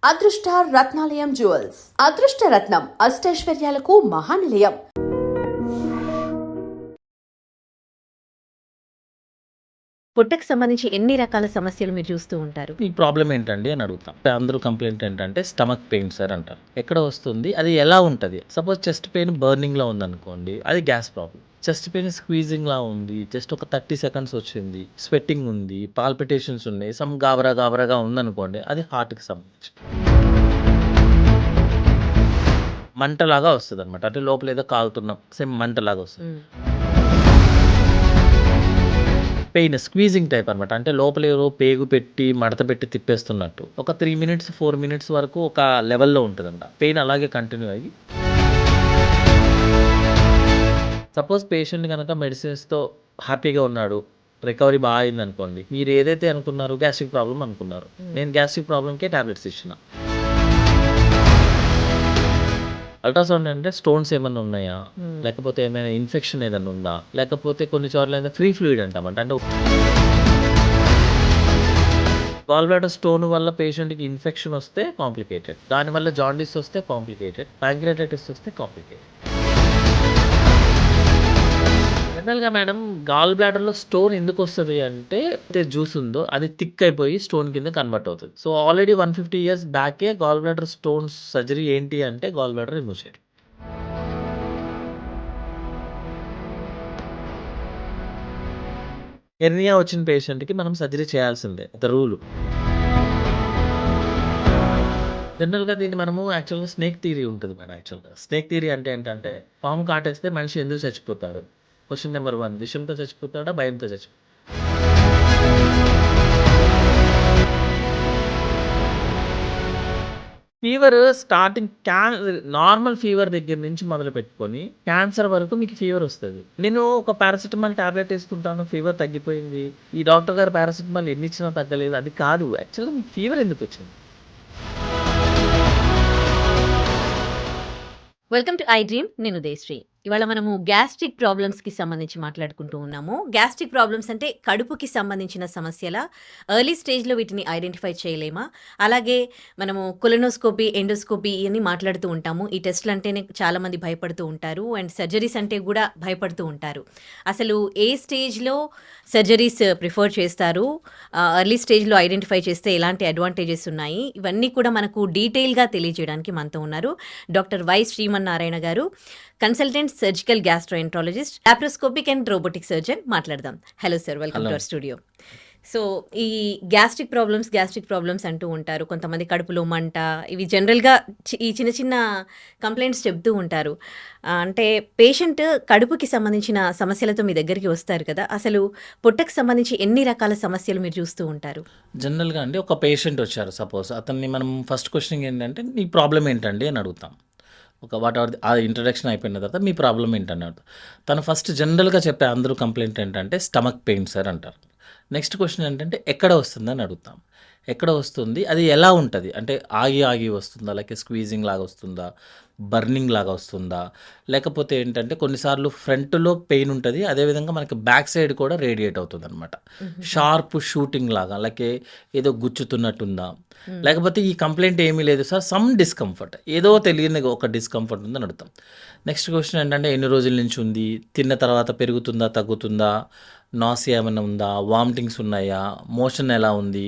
అదృష్ట రత్నాలయం జ్యువెల్స్ అదృష్ట రత్నం అష్టైశ్వర్యాలకు మహానిలయం. పుట్టకు సంబంధించి ఎన్ని రకాల సమస్యలు మీరు చూస్తూ ఉంటారు? ఈ ప్రాబ్లం ఏంటండి అని అడుగుతాం. అందరూ కంప్లైంట్ ఏంటంటే స్టమక్ పెయిన్ సార్ అంటారు. ఎక్కడ వస్తుంది, అది ఎలా ఉంటుంది? సపోజ్ చెస్ట్ పెయిన్ బర్నింగ్లో ఉందనుకోండి, అది గ్యాస్ ప్రాబ్లం. చెస్ట్ పెయిన్ స్క్వీజింగ్లా ఉంది, జస్ట్ ఒక 30 సెకండ్స్ వచ్చింది, స్వెట్టింగ్ ఉంది, పాల్పిటేషన్స్ ఉన్నాయి, సమ్ గాబరాగా ఉందనుకోండి, అది హార్ట్కి సంబంధించి. మంటలాగా వస్తుంది అనమాట, అంటే లోపల ఏదో కాలుతున్నాం, సేమ్ మంటలాగా వస్తుంది. పెయిన్ స్క్వీజింగ్ టైప్ అనమాట, అంటే లోపల ఏదో పేగు పెట్టి మడత పెట్టి తిప్పేస్తున్నట్టు. ఒక 3 మినిట్స్ 4 మినిట్స్ వరకు ఒక లెవెల్లో ఉంటుందంట. పెయిన్ అలాగే కంటిన్యూ అయ్యి, సపోజ్ పేషెంట్ కనుక మెడిసిన్స్తో హ్యాపీగా ఉన్నాడు, రికవరీ బాగా అయింది అనుకోండి, మీరు ఏదైతే అనుకున్నారు గ్యాస్ట్రిక్ ప్రాబ్లం అనుకున్నారు, నేను గ్యాస్ట్రిక్ ప్రాబ్లంకే టాబ్లెట్స్ ఇచ్చిన. అల్ట్రాసౌండ్ అంటే స్టోన్స్ ఏమైనా ఉన్నాయా, లేకపోతే ఏమైనా ఇన్ఫెక్షన్ ఏదైనా ఉందా, లేకపోతే కొన్ని చోట్ల ఏదైనా ఫ్రీ ఫ్లూయిడ్ అంటామంట, అంటే గాల్ బ్లాడర్ స్టోన్ వల్ల పేషెంట్కి ఇన్ఫెక్షన్ వస్తే కాంప్లికేటెడ్, దానివల్ల జాండీస్ వస్తే కాంప్లికేటెడ్, ప్యాంక్రియాటైటిస్ వస్తే కాంప్లికేటెడ్. జనరల్గా మేడం, గాల్ బ్లాడర్లో స్టోన్ ఎందుకు వస్తుంది అంటే, జ్యూస్ ఉందో అది థిక్ అయిపోయి స్టోన్ కింద కన్వర్ట్ అవుతుంది. సో ఆల్రెడీ 150 ఇయర్స్ బ్యాకే గాల్ బ్లాడర్ స్టోన్స్ సర్జరీ ఏంటి అంటే గాల్ బ్లాడర్ రిమూవ్ చేయడం. హెర్నియా వచ్చిన పేషెంట్కి మనం సర్జరీ చేయాల్సిందే, ద రూల్. జనరల్గా దీన్ని మనము యాక్చువల్గా స్నేక్ థియరీ ఉంటుంది మేడం. యాక్చువల్గా స్నేక్ థియరీ అంటే ఏంటంటే, పాము కాటేస్తే మనిషి ఎందుకు చచ్చిపోతాడు? క్వశ్చన్ నెంబర్ 1, విషంతో చచ్చిపోతాడా, భయంతో చచ్చిపోతాడా? ఫీవర్ స్టార్టింగ్ నార్మల్ ఫీవర్ దగ్గర నుంచి మొదలు పెట్టుకొని క్యాన్సర్ వరకు మీకు ఫీవర్ వస్తుంది. నేను ఒక పారాసిటమాల్ టాబ్లెట్ వేసుకుంటాను, ఫీవర్ తగ్గిపోయింది, ఈ డాక్టర్ గారు పారాసిటమాల్ ఎన్ని ఇచ్చినా తగ్గలేదు, అది కాదు. యాక్చువల్గా మీకు ఫీవర్ ఎందుకు వచ్చింది? Welcome to I dream. నేను ఉదయశ్రీ. ఇవాళ మనము గ్యాస్ట్రిక్ ప్రాబ్లమ్స్కి సంబంధించి మాట్లాడుకుంటూ ఉన్నాము. గ్యాస్ట్రిక్ ప్రాబ్లమ్స్ అంటే కడుపుకి సంబంధించిన సమస్యల ఎర్లీ స్టేజ్లో వీటిని ఐడెంటిఫై చేయలేమా? అలాగే మనము కొలనోస్కోపీ, ఎండోస్కోపీ ఇవన్నీ మాట్లాడుతూ ఉంటాము. ఈ టెస్ట్లు అంటేనే చాలామంది భయపడుతూ ఉంటారు, అండ్ సర్జరీస్ అంటే కూడా భయపడుతూ ఉంటారు. అసలు ఏ స్టేజ్లో సర్జరీస్ ప్రిఫర్ చేస్తారు, ఎర్లీ స్టేజ్లో ఐడెంటిఫై చేస్తే ఎలాంటి అడ్వాంటేజెస్ ఉన్నాయి, ఇవన్నీ కూడా మనకు డీటెయిల్గా తెలియజేయడానికి మనతో ఉన్నారు doctor Y Srimannarayana garu, consultant surgical gastroenterologist, laparoscopic and robotic surgeon. మాట్లాడదాం. Hello sir, welcome to our studio. So ఈ గ్యాస్ట్రిక్ ప్రాబ్లమ్స్ అంటూ ఉంటారు. కొంతమంది కడుపులో మంట, ఇవి జనరల్గా ఈ చిన్న చిన్న కంప్లైంట్స్ చెప్తూ ఉంటారు. అంటే పేషెంట్ కడుపుకి సంబంధించిన సమస్యలతో మీ దగ్గరికి వస్తారు కదా, అసలు పొట్టకు సంబంధించి ఎన్ని రకాల సమస్యలు మీరు చూస్తూ ఉంటారు? జనరల్గా అండి, ఒక పేషెంట్ వచ్చారు, సపోజ్ అతన్ని మనం ఫస్ట్ క్వశ్చన్ ఏంటంటే, నీ ప్రాబ్లం ఏంటండి అని అడుగుతాం. ఒక ఆ ఇంట్రడక్షన్ అయిపోయిన తర్వాత మీ ప్రాబ్లం ఏంటని అడుగుతాం. తను ఫస్ట్ జనరల్గా చెప్పే అందరూ కంప్లైంట్ ఏంటంటే స్టమక్ పెయిన్ సార్ అంటారు. నెక్స్ట్ క్వశ్చన్ ఏంటంటే ఎక్కడ వస్తుందని అడుగుతాం. ఎక్కడ వస్తుంది, అది ఎలా ఉంటుంది, అంటే ఆగి వస్తుందా, లేకపోతే స్క్వీజింగ్ లాగా వస్తుందా, బర్నింగ్ లాగా వస్తుందా, లేకపోతే ఏంటంటే కొన్నిసార్లు ఫ్రంట్లో పెయిన్ ఉంటుంది, అదేవిధంగా మనకి బ్యాక్ సైడ్ కూడా రేడియేట్ అవుతుంది అనమాట, షార్ప్ షూటింగ్ లాగా, లేకే ఏదో గుచ్చుతున్నట్టుందా, లేకపోతే ఈ కంప్లైంట్ ఏమీ లేదు సార్, సమ్ డిస్కంఫర్ట్, ఏదో తెలియని ఒక డిస్కంఫర్ట్ ఉందని అడుగుతాం. నెక్స్ట్ క్వశ్చన్ ఏంటంటే ఎన్ని రోజుల నుంచి ఉంది, తిన్న తర్వాత పెరుగుతుందా తగ్గుతుందా, నాసియా ఏమైనా ఉందా, వామిటింగ్స్ ఉన్నాయా, మోషన్ ఎలా ఉంది,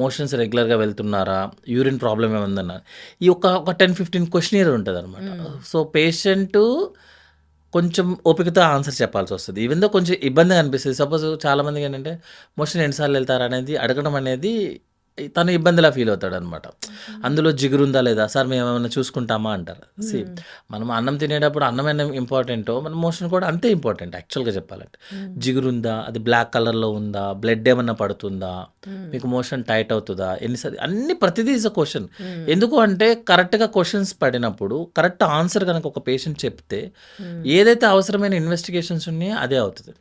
మోషన్స్ రెగ్యులర్గా వెళ్తున్నారా, యూరిన్ ప్రాబ్లం ఏముందన్న, ఈ ఒక 10-15 క్వశ్చనీర్ ఉంటుంది అనమాట. సో పేషెంట్ కొంచెం ఓపికతో ఆన్సర్ చెప్పాల్సి వస్తుంది, ఈవెన్ దో కొంచెం ఇబ్బందిగా అనిపిస్తుంది. సపోజ్ చాలామందికి ఏంటంటే మోషన్ ఎన్నిసార్లు వెళ్తారు అనేది అడగడం అనేది తను ఇబ్బందిలా ఫీల్ అవుతాడు అనమాట. అందులో జిగురుందా లేదా సార్, మేము ఏమైనా చూసుకుంటామా అంటారు. మనం అన్నం తినేటప్పుడు అన్నమైన ఇంపార్టెంటో మన మోషన్ కూడా అంతే ఇంపార్టెంట్ యాక్చువల్గా చెప్పాలంటే. జిగురుందా, అది బ్లాక్ కలర్లో ఉందా, బ్లడ్ ఏమన్నా పడుతుందా, మీకు మోషన్ టైట్ అవుతుందా, ఎన్నిసార్లు, అన్ని ప్రతిదీ ఇస్ అ క్వశ్చన్. ఎందుకు అంటే కరెక్ట్గా క్వశ్చన్స్ పడినప్పుడు కరెక్ట్ ఆన్సర్ కనుక ఒక పేషెంట్ చెప్తే ఏదైతే అవసరమైన ఇన్వెస్టిగేషన్స్ ఉన్నాయో అదే అవుతుంది.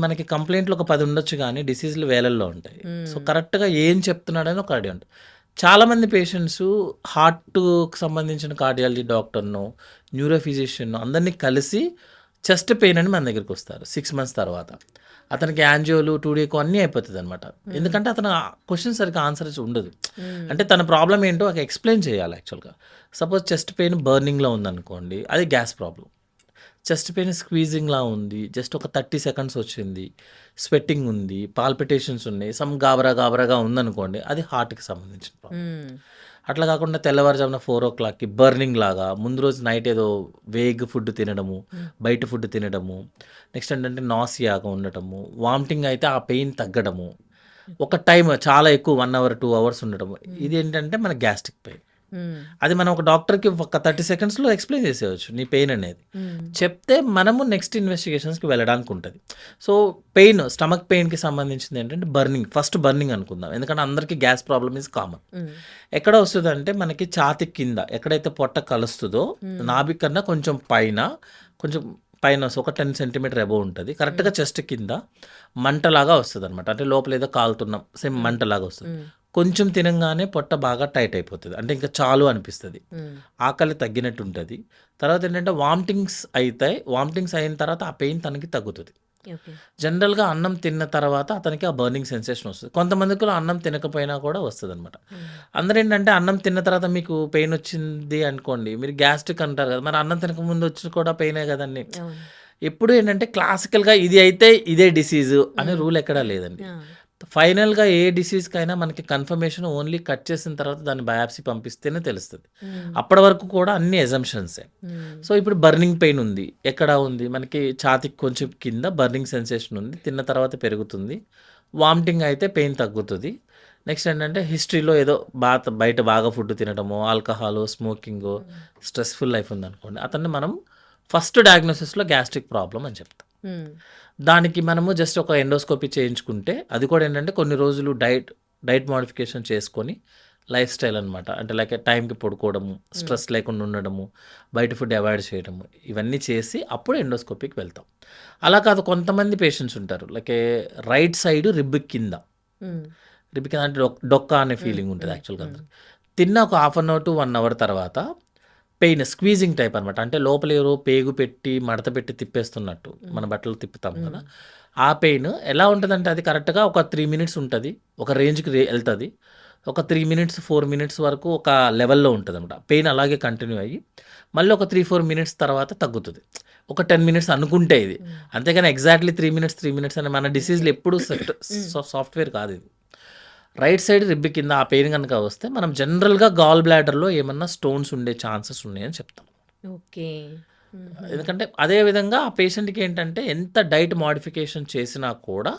మనకి కంప్లైంట్లు ఒక 10 ఉండొచ్చు కానీ డిసీజులు వేలల్లో ఉంటాయి. సో కరెక్ట్గా ఏం చెప్తున్నాడని ఒక ఐడియా ఉంటుంది. చాలామంది పేషెంట్స్ హార్ట్కు సంబంధించిన కార్డియాలజీ డాక్టర్ను, న్యూరో ఫిజిషియన్ను అందరినీ కలిసి చెస్ట్ పెయిన్ అని మన దగ్గరికి వస్తారు 6 months తర్వాత. అతనికి యాంజియోలు, 2D అన్నీ అయిపోతదనమాట. ఎందుకంటే అతను ఆ క్వెషన్ సరిగ్గా ఆన్సర్ ఉండదు. అంటే తన ప్రాబ్లమ్ ఏంటో ఒక ఎక్స్‌ప్లెయిన్ చేయాలి యాక్చువల్‌గా. సపోజ్ చెస్ట్ పెయిన్ బర్నింగ్‌లో ఉందనుకోండి, అది గ్యాస్ ప్రాబ్లమ్. చెస్ట్ పెయిన్ స్క్వీజింగ్‌లా ఉంది. జస్ట్ ఒక 30 సెకండ్స్ వచ్చింది. స్వెట్టింగ్ ఉంది. పాల్పిటేషన్స్ ఉన్నాయి. సమ్ గాబరాగా ఉందనుకోండి, అది హార్ట్‌కి సంబంధించిన ప్రాబ్లమ్. అట్లా కాకుండా తెల్లవారుజామున 4:00కి బర్నింగ్ లాగా ముందు రోజు నైట్ ఏదో వేగ్ ఫుడ్ తినడము, బయట ఫుడ్ తినడము, నెక్స్ట్ ఏంటంటే నాసియాగా ఉండటము, వామిటింగ్ అయితే ఆ పెయిన్ తగ్గడము, ఒక టైమ్ చాలా ఎక్కువ 1 అవర్, 2 అవర్స్ ఉండడము. ఇదేంటంటే మన గ్యాస్ట్రిక్ పెయిన్. అది మనం ఒక డాక్టర్‌కి ఒక 30 సెకండ్స్‌లో ఎక్స్‌ప్లెయిన్ చేసేయొచ్చు నీ పెయిన్ అనేది. చెప్తే మనము నెక్స్ట్ ఇన్వెస్టిగేషన్స్‌కి వెళ్ళడానికి ఉంటది. సో, పెయిన్, స్టమక్ పెయిన్‌కి సంబంధించింది ఏంటంటే ఫస్ట్ బర్నింగ్ అనుకుందాం. ఎందుకంటే అందరికీ గ్యాస్ ప్రాబ్లమ్ ఈజ్ కామన్. ఎక్కడ వస్తదంటే మనకి ఛాతీ కింద ఎక్కడైతే పొట్ట కలుస్తదో నాభి కన్నా కొంచెం పైన ఒక 10 సెంటీమీటర్ అబోవ్ ఉంటది. కరెక్ట్‌గా చెస్ట్ కింద మంటలాగా వస్తదనమాట. అంటే లోపల ఏదో కాలుతున్నాం సేమ్ మంటలాగా వస్తది. కొంచెం తినంగానే పొట్ట బాగా టైట్ అయిపోతది. అంటే ఇంకా చాలు అనిపిస్తది. ఆకలి తగ్గినట్టు ఉంటది. తర్వాత ఏంటంటే వామిటింగ్స్ అయితాయి. వామిటింగ్స్ అయిన తర్వాత ఆ పెయిన్ తనకి తగ్గుతది. ఓకే. జనరల్‌గా అన్నం తిన్న తర్వాత అతనికి ఆ బర్నింగ్ సెన్సేషన్ వస్తది. కొంతమందికి అన్నం తినకపోయినా కూడా వస్తదనమాట. అందరేంటంటే అన్నం తిన్న తర్వాత మీకు పెయిన్ వచ్చింది అనుకోండి, మీరు గ్యాస్ట్రిక్ అంటారు కదా! మరి అన్నం తినకముందు వచ్చి కూడా పెయినే కదండీ! అవును. ఎప్పుడు ఏంటంటే క్లాసికల్‌గా ఇది అయితే ఇదే డిసీజు అనే రూల్ ఎక్కడా లేదండి. ఆ! ఫైనల్‌గా ఏ డిసీజ్‌కైనా మనకి కన్ఫర్మేషన్ ఓన్లీ కట్ చేసిన తర్వాత దాన్ని బయాప్సీ పంపిస్తేనే తెలుస్తది. అప్పటి వరకు కూడా అన్ని అజంప్షన్సే. సో, ఇప్పుడు బర్నింగ్ పెయిన్ ఉంది. ఎక్కడ ఉంది? మనకి ఛాతీకి కొంచెం కింద బర్నింగ్ సెన్సేషన్ ఉంది. తిన్న తర్వాత పెరుగుతుంది. వామిటింగ్ అయితే పెయిన్ తగ్గుతది. నెక్స్ట్ ఏంటంటే హిస్టరీలో ఏదో బయట బాగా ఫుడ్ తినడమో, ఆల్కహాలో, స్మోకింగో, స్ట్రెస్‌ఫుల్ లైఫ్ ఉందనుకోండి. అతన్ని మనం ఫస్ట్ డయాగ్నోసిస్‌లో గ్యాస్ట్రిక్ ప్రాబ్లమ్ అని చెప్తాం. దానికి మనము జస్ట్ ఒక ఎండోస్కోపీ చేయించుకుంటే, అది కూడా ఏంటంటే కొన్ని రోజులు డైట్ మోడిఫికేషన్ చేసుకొని లైఫ్ స్టైల్ అనమాట. అంటే లైక్ టైంకి పడుకోవడము, స్ట్రెస్ లేకుండా ఉండడము, బయట ఫుడ్ అవాయిడ్ చేయడము, ఇవన్నీ చేసి అప్పుడు ఎండోస్కోపీకి వెళ్తాం. అలా కాదు కొంతమంది పేషెంట్స్ ఉంటారు. లైక్ రైట్ సైడ్ రిబ్ కింద అంటే డొక్క అనే ఫీలింగ్ ఉంటుంది యాక్చువల్‌గా అందరికి. తిన్న ఒక half an hour to 1 hour తర్వాత పెయిన్ స్క్వీజింగ్ టైప్ అనమాట. అంటే లోపల ఎవరో పేగు పెట్టి, మడత పెట్టి తిప్పేస్తున్నట్టు. మన బట్టలు తిప్పుతాం కదా! ఆ పెయిన్ ఎలా ఉంటదంటే అది కరెక్ట్‌గా ఒక 3 మినిట్స్ ఉంటది. ఒక రేంజ్‌కి ఎళ్తది. ఒక 3 మినిట్స్, 4 మినిట్స్ వరకు ఒక లెవెల్‌లో ఉంటదనమాట. పెయిన్ అలాగే కంటిన్యూ అయ్యి, మళ్ళీ ఒక 3, 4 మినిట్స్ తర్వాత తగ్గుతది. ఒక 10 మినిట్స్ అనుకుంటే ఇది. అంతేగాని ఎగ్జాక్ట్‌లీ 3 మినిట్స్ అని మన డిసీజ్‌లు ఎప్పుడు సాఫ్ట్‌వేర్ కాదు ఇది. రైట్ సైడ్ రిబ్ కింద ఆ పెయిన్ గనుక వస్తే మనం జనరల్‌గా గాల్ బ్లాడర్‌లో ఏమన్నా స్టోన్స్ ఉండే ఛాన్సెస్ ఉన్నాయని చెప్తాం. ఓకే. ఎందుకంటే అదే విధంగా ఆ పేషెంట్‌కి ఏంటంటే ఎంత డైట్ మోడిఫికేషన్ చేసినా కూడా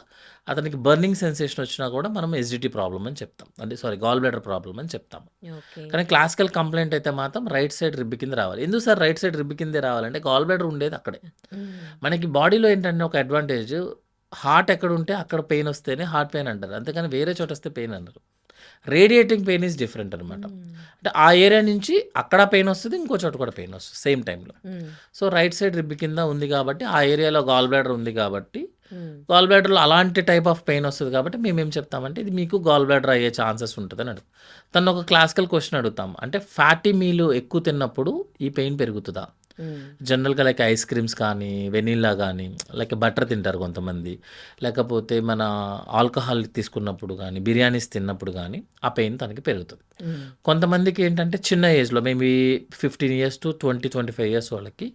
అతనికి బర్నింగ్ సెన్సేషన్ వచ్చినా కూడా మనం ఎస్‌డిటీ ప్రాబ్లమ్ అని చెప్తాం. అంటే గాల్ బ్లాడర్ ప్రాబ్లమ్ అని చెప్తాం. ఓకే. కానీ క్లాసికల్ కంప్లెయింట్ అయితే మాత్రం రైట్ సైడ్ రిబ్ కింద రావాలి. ఎందుకు సార్ రైట్ సైడ్ రిబ్ కిందే రావాలంటే గాల్ బ్లాడర్ ఉండేది అక్కడే. మనకి బాడీలో ఏంటంటే ఒక అడ్వాంటేజ్ హార్ట్ ఎక్కడుంటే అక్కడ పెయిన్ వస్తేనే హార్ట్ పెయిన్ అంటారు. అంతేగాని వేరే చోట వస్తే పెయిన్ అనరు. రేడియేటింగ్ పెయిన్ ఈజ్ డిఫరెంట్ అనమాట. అంటే ఆ ఏరియా నుంచి అక్కడ పెయిన్ వస్తది. ఇంకో చోట కూడా పెయిన్ వస్తది సేమ్ టైమ్‌లో. సో, రైట్ సైడ్ రిబ్ కింద ఉంది కాబట్టి ఆ ఏరియాలో గాల్ బ్లాడర్ ఉంది కాబట్టి గాల్ బ్లాడర్‌లో అలాంటి టైప్ ఆఫ్ పెయిన్ వస్తది కాబట్టి మేమేం చెప్తామంటే ఇది మీకు గాల్ బ్లాడర్ అయ్యే ఛాన్సెస్ ఉంటదని అడుగుతాం. తనని ఒక క్లాసికల్ క్వెషన్ అడుగుతాం. అంటే ఫ్యాటీ మీల్ ఎక్కువ తిన్నప్పుడు ఈ పెయిన్ పెరుగుతదా? జనరల్‌గా లైక్ ఐస్ క్రీమ్స్ కానీ, వెనిల్లా గానీ, లైక్ బటర్ తింటారు కొంతమంది. లేకపోతే మన ఆల్కహాల్ తీసుకున్నప్పుడు గానీ, బిర్యానీస్ తిన్నప్పుడు గానీ ఆ పెయిన్ తనకి పెరుగుతది. కొంతమందికి ఏంటంటే చిన్న ఏజ్‌లో మేబీ 15 ఇయర్స్ టు 20, 25 ఇయర్స్ వాళ్ళకి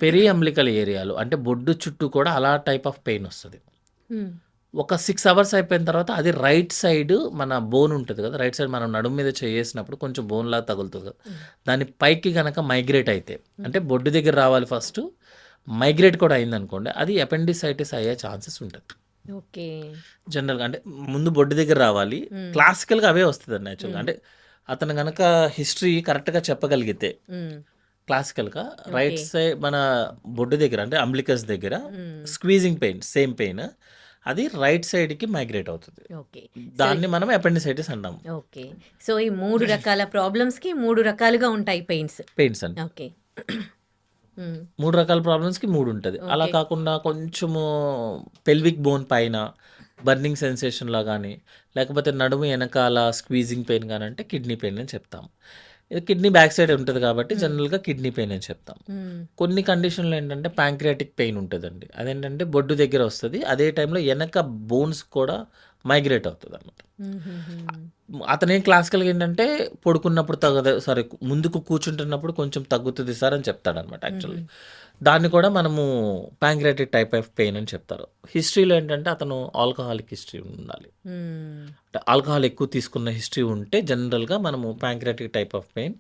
పెరియంబ్లికల్ ఏరియాలో అంటే బొడ్డు చుట్టూ కూడా అలా టైప్ ఆఫ్ పెయిన్ వస్తది. ఒక 6 అవర్స్ అయిపోయిన తర్వాత అది రైట్ సైడ్ మన బోన్ ఉంటది కదా! రైట్ సైడ్ మనం నడుము మీద చేయేసినప్పుడు కొంచెం బోన్‌లాగా తగులుతది కదా! దాని పైకి గనక మైగ్రేట్ అయితే అంటే బొడ్డు దగ్గర రావాలి ఫస్టు. మైగ్రేట్ కూడా అయిందనుకోండి అది అపెండిసైటిస్ అయ్యే ఛాన్సెస్ ఉంటది. ఓకే. జనరల్‌గా అంటే ముందు బొడ్డు దగ్గర రావాలి. క్లాసికల్‌గా అవే వస్తదండి యాక్చువల్‌గా. అంటే అతను గనక హిస్టరీ కరెక్ట్‌గా చెప్పగలిగితే క్లాసికల్‌గా రైట్ ఓకే. సైడ్ మన బొడ్డు దగ్గర అంటే అంబ్లికస్ దగ్గర స్క్వీజింగ్ పెయిన్ సేమ్ పెయిన్ అది రైట్ సైడ్‌కి మైగ్రేట్ అవుతది. ఓకే. సో, దాన్ని మనం అపెండిసైటిస్ అంటాము. ఓకే. సో, ఈ 3 రకాల ప్రాబ్లమ్స్‌కి 3 రకాలుగా ఉంటాయి పెయిన్స్. పెయిన్స్ అండి. ఓకే. 3 రకాల ప్రాబ్లమ్స్‌కి 3 ఉంటది. అలా ఓకే. కాకుండా కొంచెము పెల్విక్ బోన్ పైన బర్నింగ్ సెన్సేషన్‌లా గానీ, లేకపోతే నడుము ఎనకాల స్క్వీజింగ్ పెయిన్ గాని అంటే కిడ్నీ పెయిన్ అని చెప్తాం. ఇది కిడ్నీ బ్యాక్ సైడ్ ఉంటది కాబట్టి జనరల్‌గా కిడ్నీ పెయిన్ అని చెప్తాం. కొన్ని కండిషన్‌లో ఏంటంటే ప్యాంక్రియాటిక్ పెయిన్ ఉంటదండి. అదేంటంటే బొడ్డు దగ్గర వస్తది. అదే టైంలో ఎనక బోన్స్ కూడా మైగ్రేట్ అవుతదనమాట. అతనేం క్లాసికల్‌గా ఏంటంటే పడుకున్నప్పుడు ముందుకు కూర్చుంటున్నప్పుడు కొంచెం తగ్గుతది సార్ అని చెప్తాడనమాట యాక్చువల్లీ. దాన్ని కూడా మనము ప్యాంక్రియాటిక్ టైప్ ఆఫ్ పెయిన్ అని చెప్తారు. హిస్టరీలో ఏంటంటే అతను ఆల్కహాలిక్ హిస్టరీ ఉండాలి. అంటే ఆల్కహాల్ ఎక్కువ తీసుకున్న హిస్టరీ ఉంటే జనరల్‌గా మనము ప్యాంక్రియాటిక్ టైప్ ఆఫ్ పెయిన్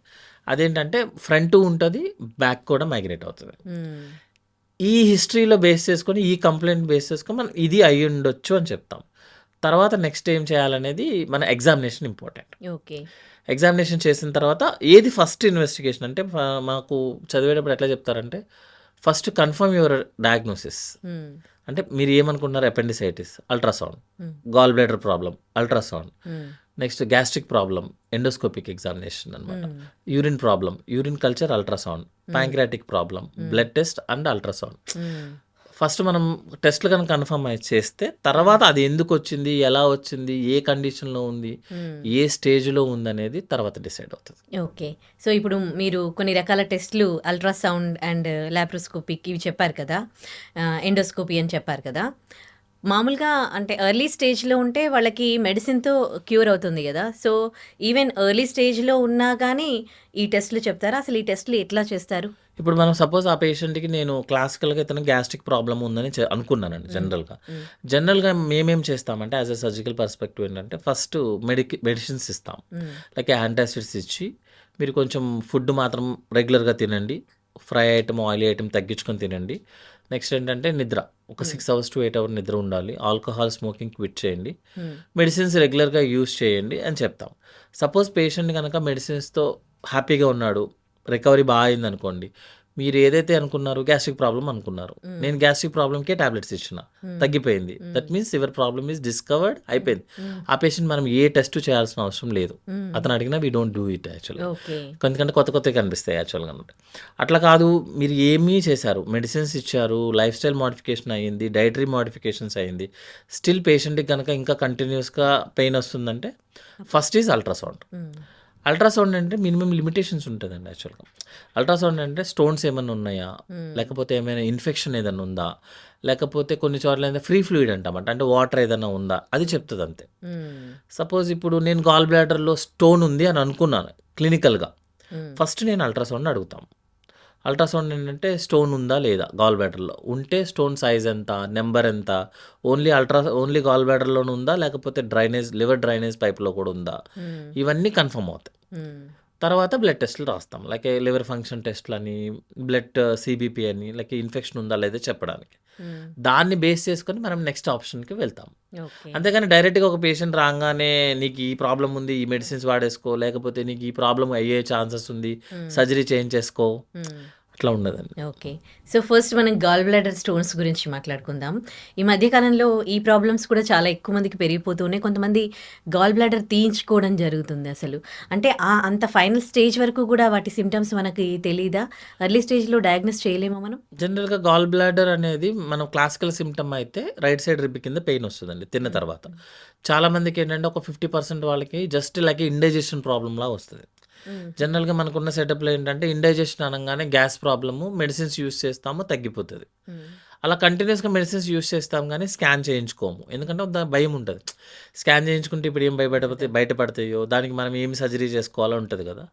అదేంటంటే ఫ్రంట్ ఉంటది. బ్యాక్ కూడా మైగ్రేట్ అవుతది. ఈ హిస్టరీలో బేస్ చేసుకొని, ఈ కంప్లెయింట్ బేస్ చేసుకొని మనం ఇది అయ్యుండొచ్చు అని చెప్తాం. తర్వాత నెక్స్ట్ ఏం చేయాలనేది మన ఎగ్జామినేషన్ ఇంపార్టెంట్. ఓకే. ఎగ్జామినేషన్ చేసిన తర్వాత ఏది ఫస్ట్ ఇన్వెస్టిగేషన్ అంటే మాకు చదివేటప్పుడు ఎట్లా చెప్తారంటే ఫస్ట్ కన్ఫర్మ్ యువర్ డయాగ్నోసిస్. అంటే మీరు ఏమనుకుంటున్నారు? Appendicitis, ultrasound. Gallbladder problem, ultrasound. Next gastric problem, endoscopic examination అనమాట. Urine problem, urine culture, ultrasound. Pancreatic problem, blood test and ultrasound. First మనం టెస్ట్లు కనుక కన్ఫర్మ్ చేస్తే తర్వాత అది ఎందుకు వచ్చింది, ఎలా వచ్చింది, ఏ కండిషన్లో ఉంది, ఏ స్టేజ్లో ఉందనేది తర్వాత డిసైడ్ అవుతుంది. ఓకే. సో ఇప్పుడు మీరు కొన్ని రకాల టెస్ట్లు అల్ట్రాసౌండ్ అండ్ లాప్రోస్కోపిక్ ఇవి చెప్పారు కదా, ఎండోస్కోపీ అని చెప్పారు కదా. మామూలుగా అంటే ఎర్లీ స్టేజ్లో ఉంటే వాళ్ళకి మెడిసిన్తో క్యూర్ అవుతుంది కదా. సో ఈవెన్ ఎర్లీ స్టేజ్లో ఉన్నా కానీ ఈ టెస్ట్లు చెప్తారా? అసలు ఈ టెస్ట్లు ఎట్లా చేస్తారు? ఇప్పుడు మనం సపోజ్ ఆ పేషెంట్కి నేను క్లాసికల్గా ఇతను గ్యాస్ట్రిక్ ప్రాబ్లమ్ ఉందని అనుకున్నానండి. జనరల్గా మేమేం చేస్తామంటే యాజ్ ఎ సర్జికల్ పర్స్పెక్టివ్ ఏంటంటే ఫస్ట్ మెడిసిన్స్ ఇస్తాం. లైక్ యాంటాసిడ్స్ ఇచ్చి మీరు కొంచెం ఫుడ్ మాత్రం రెగ్యులర్గా తినండి, ఫ్రై ఐటమ్, ఆయిలీ ఐటమ్ తగ్గించుకొని తినండి. నెక్స్ట్ ఏంటంటే నిద్ర, ఒక 6 hours to 8 hours నిద్ర ఉండాలి. ఆల్కహాల్ స్మోకింగ్ క్విట్ చేయండి, మెడిసిన్స్ రెగ్యులర్గా యూస్ చేయండి అని చెప్తాం. సపోజ్ పేషెంట్ కనుక మెడిసిన్స్తో హ్యాపీగా ఉన్నాడు, రికవరీ బాగా అయింది అనుకోండి, మీరు ఏదైతే అనుకున్నారు గ్యాస్ట్రిక్ ప్రాబ్లం అనుకున్నారు, నేను గ్యాస్ట్రిక్ ప్రాబ్లంకే టాబ్లెట్స్ ఇచ్చిన, తగ్గిపోయింది. That means your problem is discovered, అయిపోయింది. ఆ పేషెంట్ మనం ఏ టెస్ట్ చేయాల్సిన అవసరం లేదు. అతను అడిగినా వీ డోంట్ డూ ఇట్ యాక్చువల్గా. ఎందుకంటే కొత్తగా కనిపిస్తాయి యాక్చువల్గా అనమాట. అట్లా కాదు, మీరు ఏమీ చేశారు, మెడిసిన్స్ ఇచ్చారు, లైఫ్ స్టైల్ మోడిఫికేషన్ అయ్యింది, డైటరీ మోడిఫికేషన్స్ అయ్యింది, స్టిల్ పేషెంట్కి కనుక ఇంకా కంటిన్యూస్గా పెయిన్ వస్తుందంటే ఫస్ట్ ఈజ్ అల్ట్రాసౌండ్. అల్ట్రాసౌండ్ అంటే మినిమం లిమిటేషన్స్ ఉంటుందండి యాక్చువల్గా. అల్ట్రాసౌండ్ అంటే స్టోన్స్ ఏమైనా ఉన్నాయా, లేకపోతే ఏమైనా ఇన్ఫెక్షన్ ఏదైనా ఉందా, లేకపోతే కొన్ని చోట్ల అయితే ఫ్రీ ఫ్లూయిడ్ అంటామంట, అంటే వాటర్ ఏదైనా ఉందా, అది చెప్తుంది అంతే. సపోజ్ ఇప్పుడు నేను గాల్ బ్లాడర్లో స్టోన్ ఉంది అని అనుకున్నాను క్లినికల్గా, ఫస్ట్ నేను అల్ట్రాసౌండ్ అడుగుతాం. అల్ట్రాసౌండ్ ఏంటంటే స్టోన్ ఉందా లేదా గాల్ బ్లాడర్లో, ఉంటే స్టోన్ సైజ్ ఎంత, నెంబర్ ఎంత, ఓన్లీ గాల్ బ్లాడర్లోనే ఉందా, లేకపోతే లివర్ డ్రైనేజ్ పైప్లో కూడా ఉందా, ఇవన్నీ కన్ఫర్మ్ అవుతాయి. తర్వాత బ్లడ్ టెస్ట్లు రాస్తాం, లైక్ లివర్ ఫంక్షన్ టెస్ట్లు అని, బ్లడ్ సిబిపి అని, లైక్ ఇన్ఫెక్షన్ ఉందా లేదా చెప్పడానికి. దాన్ని బేస్ చేసుకొని మనం నెక్స్ట్ ఆప్షన్కి వెళ్తాం. అంతేగాని డైరెక్ట్గా ఒక పేషెంట్ రాగానే నీకు ఈ ప్రాబ్లం ఉంది, ఈ మెడిసిన్స్ వాడేసుకో, లేకపోతే నీకు ఈ ప్రాబ్లం అయ్యే ఛాన్సెస్ ఉంది, సర్జరీ చేయించేసుకో, అట్లా ఉండదండి. ఓకే. సో ఫస్ట్ మనం గాల్ బ్లాడర్ స్టోన్స్ గురించి మాట్లాడుకుందాం. ఈ మధ్యకాలంలో ఈ ప్రాబ్లమ్స్ కూడా చాలా ఎక్కువ మందికి పెరిగిపోతూనే కొంతమంది గాల్ బ్లాడర్ తీయించుకోవడం జరుగుతుంది. అసలు అంటే అంత ఫైనల్ స్టేజ్ వరకు కూడా వాటి సిమ్టమ్స్ మనకి తెలీదా? ఎర్లీ స్టేజ్లో డయాగ్నోస్ చేయలేమా మనం? జనరల్గా గాల్ బ్లాడర్ అనేది మనం క్లాసికల్ సిమ్టమ్ అయితే రైట్ సైడ్ రిబ్ కింద పెయిన్ వస్తుందండి తిన్న తర్వాత. చాలామందికి ఏంటంటే ఒక 50% వాళ్ళకి జస్ట్ లైక్ ఇండైజెషన్ ప్రాబ్లంలా వస్తుంది. జనరల్గా మనకున్న సెటప్లో ఏంటంటే ఇండైజెషన్ అనగానే గ్యాస్ ప్రాబ్లము, మెడిసిన్స్ యూస్ చేస్తాము, తగ్గిపోతుంది. అలా కంటిన్యూస్గా మెడిసిన్స్ యూస్ చేస్తాం కానీ స్కాన్ చేయించుకోము, ఎందుకంటే భయం ఉంటుంది. స్కాన్ చేయించుకుంటే ఇప్పుడు ఏం బయటపడతాయో, దానికి మనం ఏమి సర్జరీ చేసుకోవాలో ఉంటుంది కదా.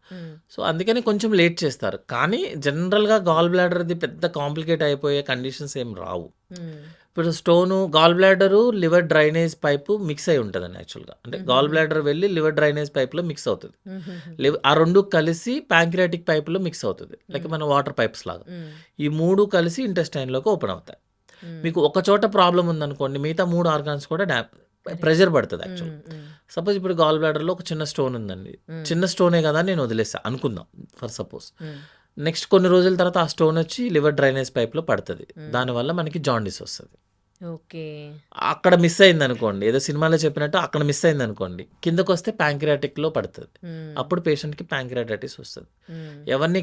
సో అందుకని కొంచెం లేట్ చేస్తారు. కానీ జనరల్గా గాల్ బ్లాడర్ది పెద్ద కాంప్లికేట్ అయిపోయే కండిషన్స్ ఏం రావు. ఇప్పుడు stone, gall bladder, liver drainage pipe mix అయి ఉంటుందండి యాక్చువల్గా. అంటే గాల్ బ్లాడర్ వెళ్ళి లివర్ డ్రైనేజ్ పైప్లో మిక్స్ అవుతుంది. ఆ రెండు కలిసి ప్యాంక్రియాటిక్ పైపులో మిక్స్ అవుతుంది, లైక్ మన వాటర్ పైప్స్ లాగా. ఈ మూడు కలిసి ఇంటెస్టైన్లోకి ఓపెన్ అవుతాయి. మీకు ఒక చోట ప్రాబ్లం ఉందనుకోండి, మిగతా 3 ఆర్గాన్స్ కూడా ప్రెషర్ పడుతుంది యాక్చువల్గా. సపోజ్ ఇప్పుడు గాల్ బ్లాడర్లో ఒక చిన్న స్టోన్ ఉందండి, చిన్న స్టోనే కదా నేను వదిలేస్తా అనుకుందాం ఫర్ సపోజ్. నెక్స్ట్ కొన్ని రోజుల తర్వాత ఆ స్టోన్ వచ్చి లివర్ డ్రైనేజ్ పైప్లో పడుతుంది, దానివల్ల మనకి జాండీస్ వస్తుంది. ఓకే. అక్కడ మిస్ అయిందనుకోండి, ఏదో సినిమాలో చెప్పినట్టు అక్కడ మిస్ అయిందనుకోండి, కిందకొస్తే ప్యాంక్రియాటిక్‌లో పడతది. హ్మ్. అప్పుడు పేషెంట్‌కి ప్యాంక్రియాటైటిస్ వస్తది. హ్మ్. ఎవరిని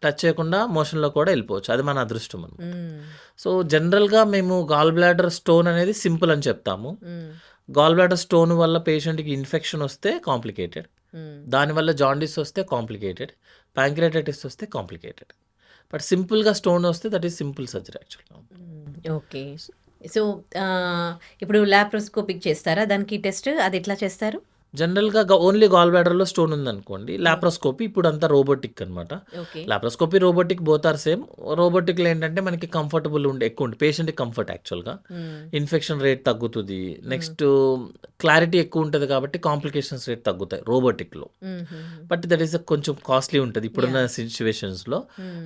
టచ్ చేయకుండా మోషన్‌లో కూడా ఎళ్ళిపోవచ్చు. అది మన అదృష్టం అనమాట. హ్మ్. సో, జనరల్‌గా మేము గాల్ బ్లాడర్ స్టోన్ అనేది సింపుల్ అని చెప్తాము. హ్మ్. గాల్ బ్లాడర్ స్టోన్ వల్ల పేషెంట్‌కి ఇన్ఫెక్షన్ వస్తే కాంప్లికేటెడ్. హ్మ్. దానివల్ల జాండీస్ వస్తే కాంప్లికేటెడ్. ప్యాంక్రియాటైటిస్ వస్తే కాంప్లికేటెడ్. బట్ సింపుల్‌గా స్టోన్ వస్తే దట్ ఈస్ సింపుల్ సర్జరీ యాక్చువల్‌గా. ఓకే. సో, ఇప్పుడు లాప్రోస్కోపిక్ చేస్తారా దానికి టెస్ట్? అదెట్లా చేస్తారు? జనరల్‌గా ఓన్లీ గాల్ బ్లాడర్‌లో స్టోన్ ఉందనుకోండి, లాప్రోస్కోపీ ఇప్పుడంతా రోబోటిక్ అనమాట. Okay. Laparoscopy, robotic both are same. రోబోటిక్‌లో ఏంటంటే మనకి కంఫర్టబుల్ ఎక్కువుంది. పేషెంట్‌కి కంఫర్ట్ యాక్చువల్‌గా. హ్మ్. ఇన్ఫెక్షన్ రేట్ తగ్గుతది. నెక్స్ట్ క్లారిటీ ఎక్కువుంటది కాబట్టి కాంప్లికేషన్స్ రేట్ తగ్గుతాయి రోబోటిక్‌లో. హుహుహు. బట్ దట్ ఈస్ కొంచెం కాస్ట్‌లీ ఉంటది ఇప్పుడున్న సిట్యుయేషన్స్‌లో.